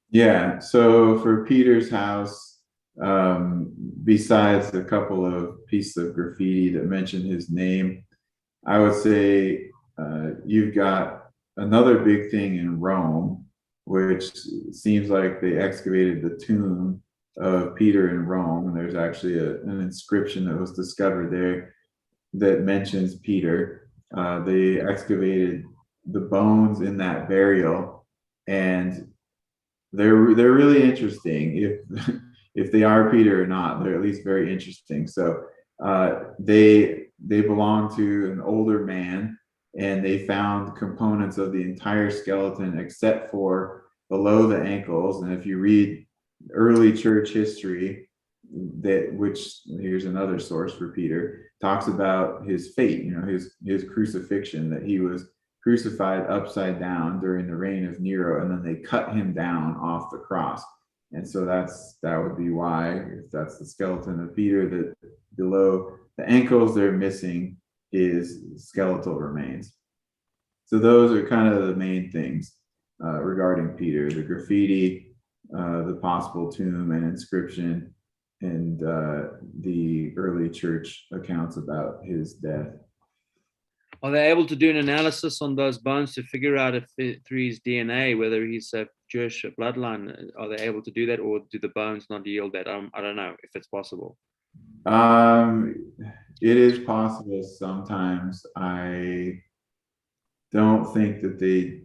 Yeah. So for Peter's house, besides a couple of pieces of graffiti that mention his name, I would say you've got another big thing in Rome, which seems like they excavated the tomb of Peter in Rome, and there's actually an inscription that was discovered there that mentions Peter. They excavated the bones in that burial, and they're really interesting. If they are Peter or not, they're at least very interesting. So they belong to an older man, and they found components of the entire skeleton except for below the ankles. And if you read early church history, which here's another source for Peter, talks about his fate, his crucifixion, that he was crucified upside down during the reign of Nero, and then they cut him down off the cross. And so that would be why, if that's the skeleton of Peter, that below the ankles they're missing his skeletal remains. So those are kind of the main things regarding Peter: the graffiti, the possible tomb and inscription, and the early church accounts about his death. Are they able to do an analysis on those bones to figure out if through his DNA whether he's a Jewish bloodline? Are they able to do that, or do the bones not yield that? I don't know if it's possible. It is possible sometimes. I don't think that they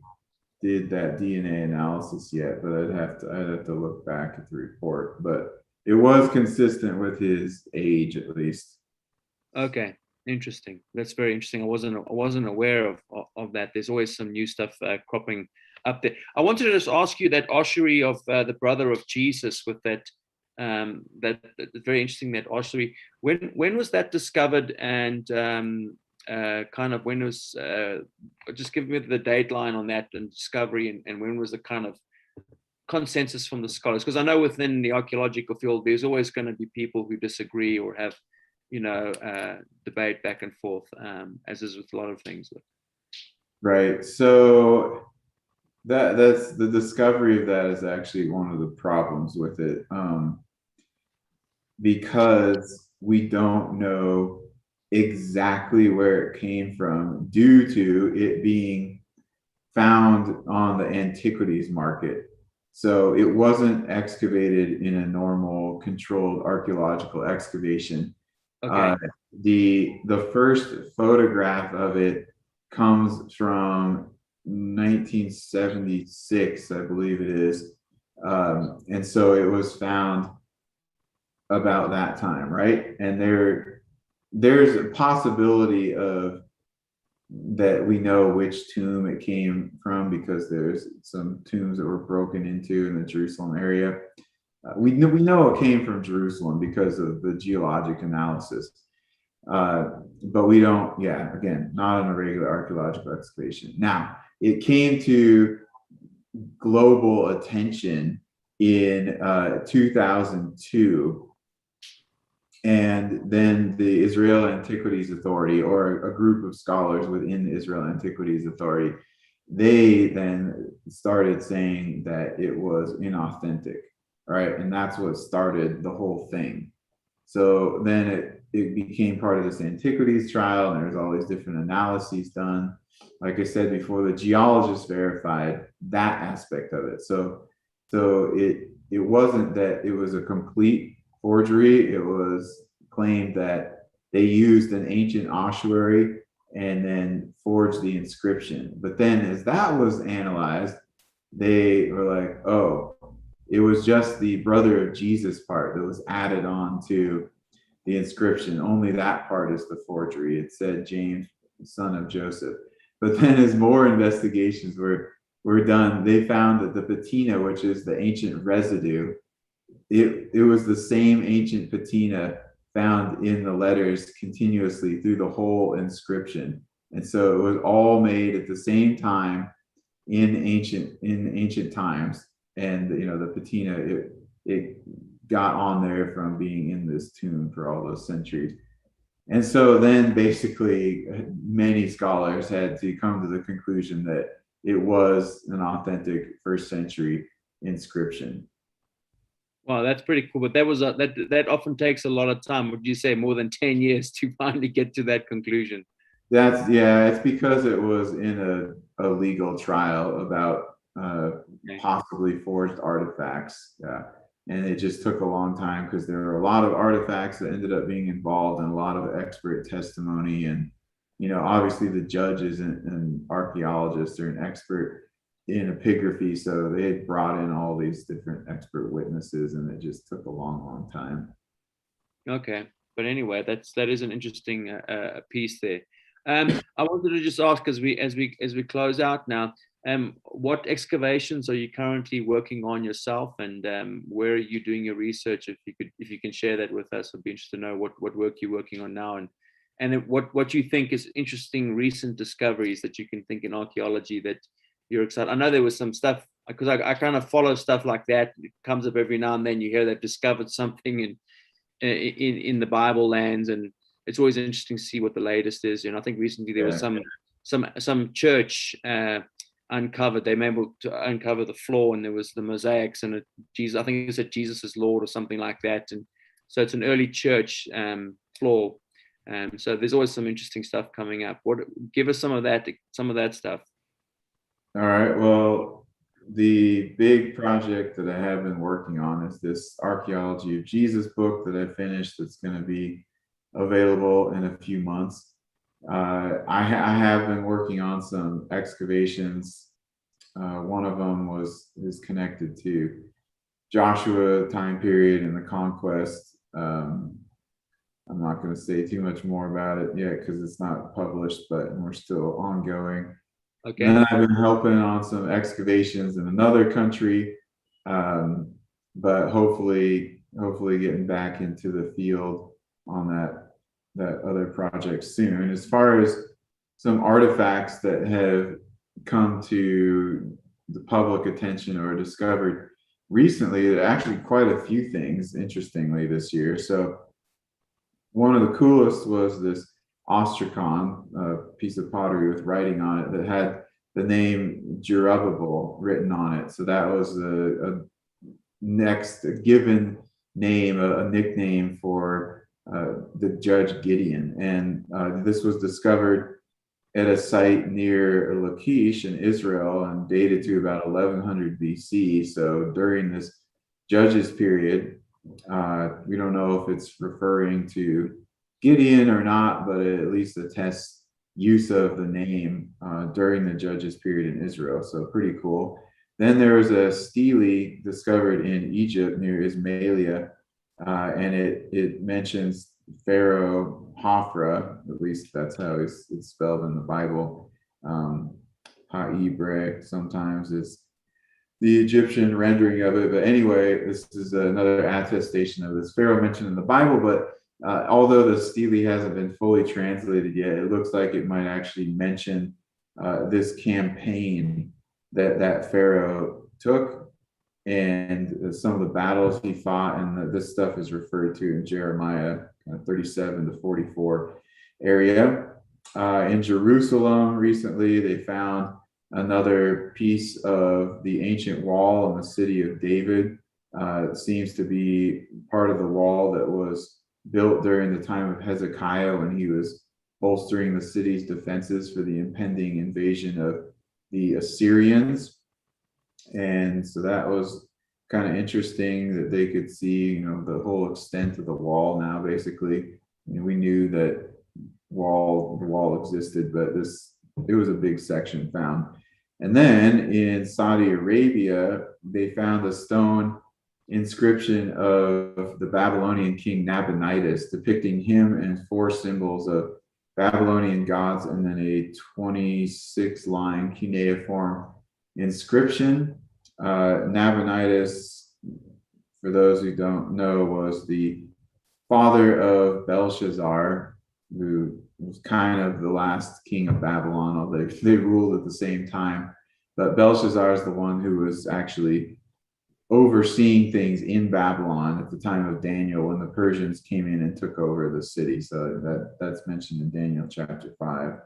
did that DNA analysis yet, but I'd have to look back at the report. But it was consistent with his age, at least. Okay, interesting. That's very interesting. I wasn't aware of that. There's always some new stuff cropping up there. I wanted to just ask you that ossuary of the brother of Jesus with that. That's very interesting. That ossuary. When was that discovered, and kind of when was? Just give me the dateline on that and discovery, and when was the kind of consensus from the scholars? Because I know within the archaeological field, there's always going to be people who disagree or have, debate back and forth, as is with a lot of things. Right. So that's the discovery of that is actually one of the problems with it, because we don't know exactly where it came from due to it being found on the antiquities market. So it wasn't excavated in a normal controlled archaeological excavation. Okay. The first photograph of it comes from 1976, I believe it is. And so it was found about that time, right? And there's a possibility of that we know which tomb it came from, because there's some tombs that were broken into in the Jerusalem area. We know it came from Jerusalem because of the geologic analysis, but we don't. Yeah, again, not in a regular archaeological excavation. Now, it came to global attention in 2002. And then the Israel Antiquities Authority, or a group of scholars within the Israel Antiquities Authority, they then started saying that it was inauthentic, right? And that's what started the whole thing. So then it became part of this antiquities trial, and there's all these different analyses done. Like I said before, the geologists verified that aspect of it. So it wasn't that it was a complete forgery. It was claimed that they used an ancient ossuary and then forged the inscription. But then as that was analyzed, they were like, oh, it was just the brother of Jesus part that was added on to the inscription. Only that part is the forgery. It said James, son of Joseph. But then as more investigations were done, they found that the patina, which is the ancient residue, it was the same ancient patina found in the letters continuously through the whole inscription. And so it was all made at the same time in ancient times. And the patina, it got on there from being in this tomb for all those centuries. And so then basically many scholars had to come to the conclusion that it was an authentic first century inscription. Wow, that's pretty cool. But that often takes a lot of time. Would you say more than 10 years to finally get to that conclusion? It's because it was in a legal trial about possibly forged artifacts. Yeah. And it just took a long time because there were a lot of artifacts that ended up being involved and a lot of expert testimony. And, obviously the judges and archaeologists are an expert in epigraphy. So they had brought in all these different expert witnesses, and it just took a long time. Okay. But anyway, that is an interesting piece there. I wanted to just ask, as we close out now, what excavations are you currently working on yourself, and where are you doing your research? If you can share that with us, I'd be interested to know what work you're working on now, and what you think is interesting recent discoveries that you can think in archaeology that you're excited. I know there was some stuff, because I kind of follow stuff like that. It comes up every now and then. You hear they've discovered something in the Bible lands, and it's always interesting to see what the latest is. I think recently there was some church uncovered. They were able to uncover the floor, and there was the mosaics, and Jesus, I think it said Jesus is Lord or something like that. And so it's an early church floor. So there's always some interesting stuff coming up. Give us some of that stuff. All right. Well, the big project that I have been working on is this Archaeology of Jesus book that I finished. That's going to be available in a few months. I have been working on some excavations. One of them is connected to Joshua time period and the conquest. I'm not going to say too much more about it yet because it's not published, but we're still ongoing. Okay. And then I've been helping on some excavations in another country, but hopefully getting back into the field on that other project soon. As far as some artifacts that have come to the public attention or discovered recently, actually quite a few things, interestingly, this year. So one of the coolest was this ostracon, a piece of pottery with writing on it that had the name Jerubbaal written on it. So that was a next given name, a nickname for the judge Gideon. And this was discovered at a site near Lachish in Israel and dated to about 1100 BC. So during this judges period, we don't know if it's referring to Gideon or not, but it at least attests use of the name during the judges period in Israel. So pretty cool. Then there was a stele discovered in Egypt near Ismailia, and it mentions Pharaoh Hophra, at least that's how it's spelled in the Bible. Ha-Ibre sometimes is the Egyptian rendering of it. But anyway, this is another attestation of this Pharaoh mentioned in the Bible. But although the stele hasn't been fully translated yet, it looks like it might actually mention this campaign that Pharaoh took and some of the battles he fought. And this stuff is referred to in Jeremiah 37 to 44 area. In Jerusalem recently, they found another piece of the ancient wall in the city of David. It seems to be part of the wall that was built during the time of Hezekiah when he was bolstering the city's defenses for the impending invasion of the Assyrians. And so that was kind of interesting that they could see, the whole extent of the wall now, basically. We knew that the wall existed, but it was a big section found. And then in Saudi Arabia, they found a stone inscription of the Babylonian king Nabonidus, depicting him and 4 symbols of Babylonian gods, and then a 26-line cuneiform inscription. Nabonidus, for those who don't know, was the father of Belshazzar, who was kind of the last king of Babylon, although they ruled at the same time. But Belshazzar is the one who was actually overseeing things in Babylon at the time of Daniel when the Persians came in and took over the city. So that's mentioned in Daniel chapter 5.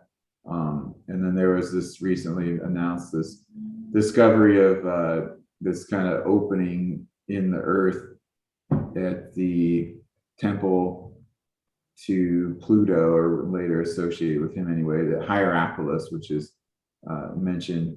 And then there was this recently announced this discovery of this kind of opening in the earth at the temple to Pluto, or later associated with him anyway, the Hierapolis, which is mentioned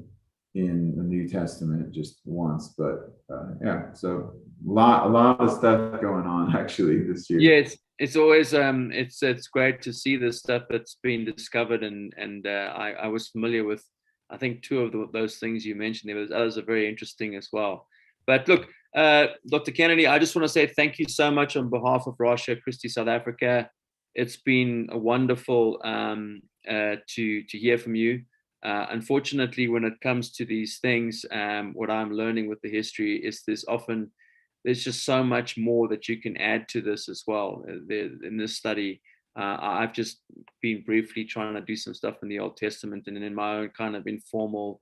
in the New Testament just once. But yeah, so a lot of stuff going on actually this year. Yeah, it's always it's great to see this stuff that's been discovered, and I was familiar with, I think, 2 of those things you mentioned. There was others are very interesting as well. But look, Dr. Kennedy, I just want to say thank you so much on behalf of Ratio Christi South Africa. It's been a wonderful to hear from you. Unfortunately, when it comes to these things, what I'm learning with the history is there's just so much more that you can add to this as well. In this study, I've just been briefly trying to do some stuff in the Old Testament, and in my own kind of informal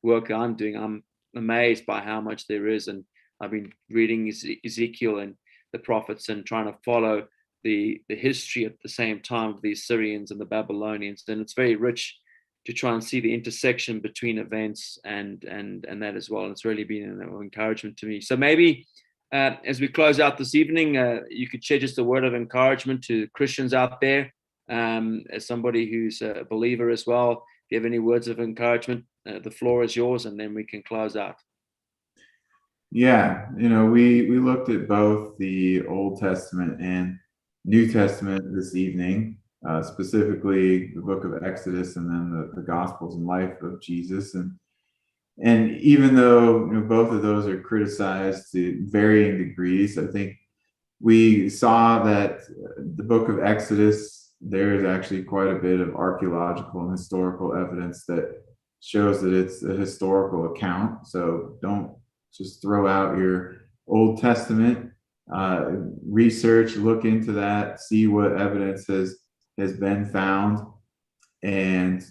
work I'm doing, I'm amazed by how much there is. And I've been reading Ezekiel and the prophets and trying to follow the history at the same time of the Assyrians and the Babylonians. And it's very rich to try and see the intersection between events and that as well. And it's really been an encouragement to me. So maybe as we close out this evening, you could share just a word of encouragement to Christians out there, as somebody who's a believer as well. If you have any words of encouragement, the floor is yours, and then we can close out. Yeah, we looked at both the Old Testament and New Testament this evening, specifically the book of Exodus and then the Gospels and life of Jesus. And And even though both of those are criticized to varying degrees, I think we saw that the book of Exodus, there is actually quite a bit of archaeological and historical evidence that shows that it's a historical account. So don't just throw out your Old Testament. Research, look into that, see what evidence has been found, and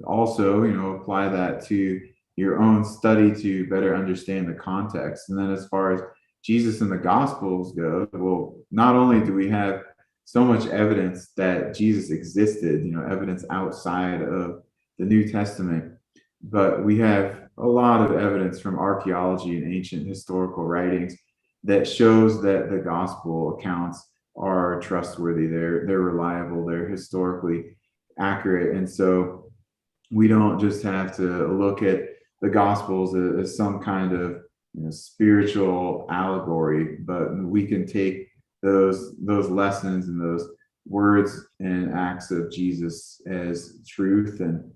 also apply that to your own study to better understand the context. And then as far as Jesus and the Gospels go, well, not only do we have so much evidence that Jesus existed, evidence outside of the New Testament, but we have a lot of evidence from archaeology and ancient historical writings that shows that the gospel accounts are trustworthy, they're reliable, they're historically accurate. And so we don't just have to look at the gospels as some kind of spiritual allegory, but we can take those lessons and those words and acts of Jesus as truth and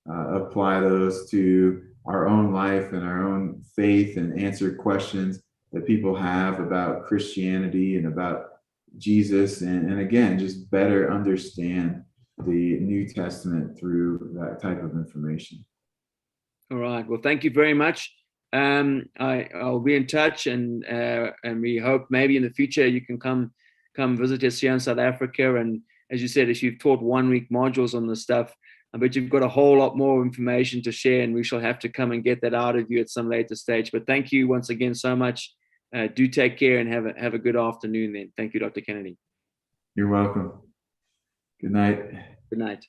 apply those to our own life and our own faith, and answer questions that people have about Christianity and about Jesus, and again, just better understand the New Testament through that type of information. All right. Well, thank you very much. I'll be in touch, and we hope maybe in the future you can come visit us here in South Africa. And as you said, as you've taught 1 week modules on this stuff, I bet you've got a whole lot more information to share, and we shall have to come and get that out of you at some later stage. But thank you once again so much. Do take care and have a good afternoon then. Thank you, Dr. Kennedy. You're welcome. Good night. Good night.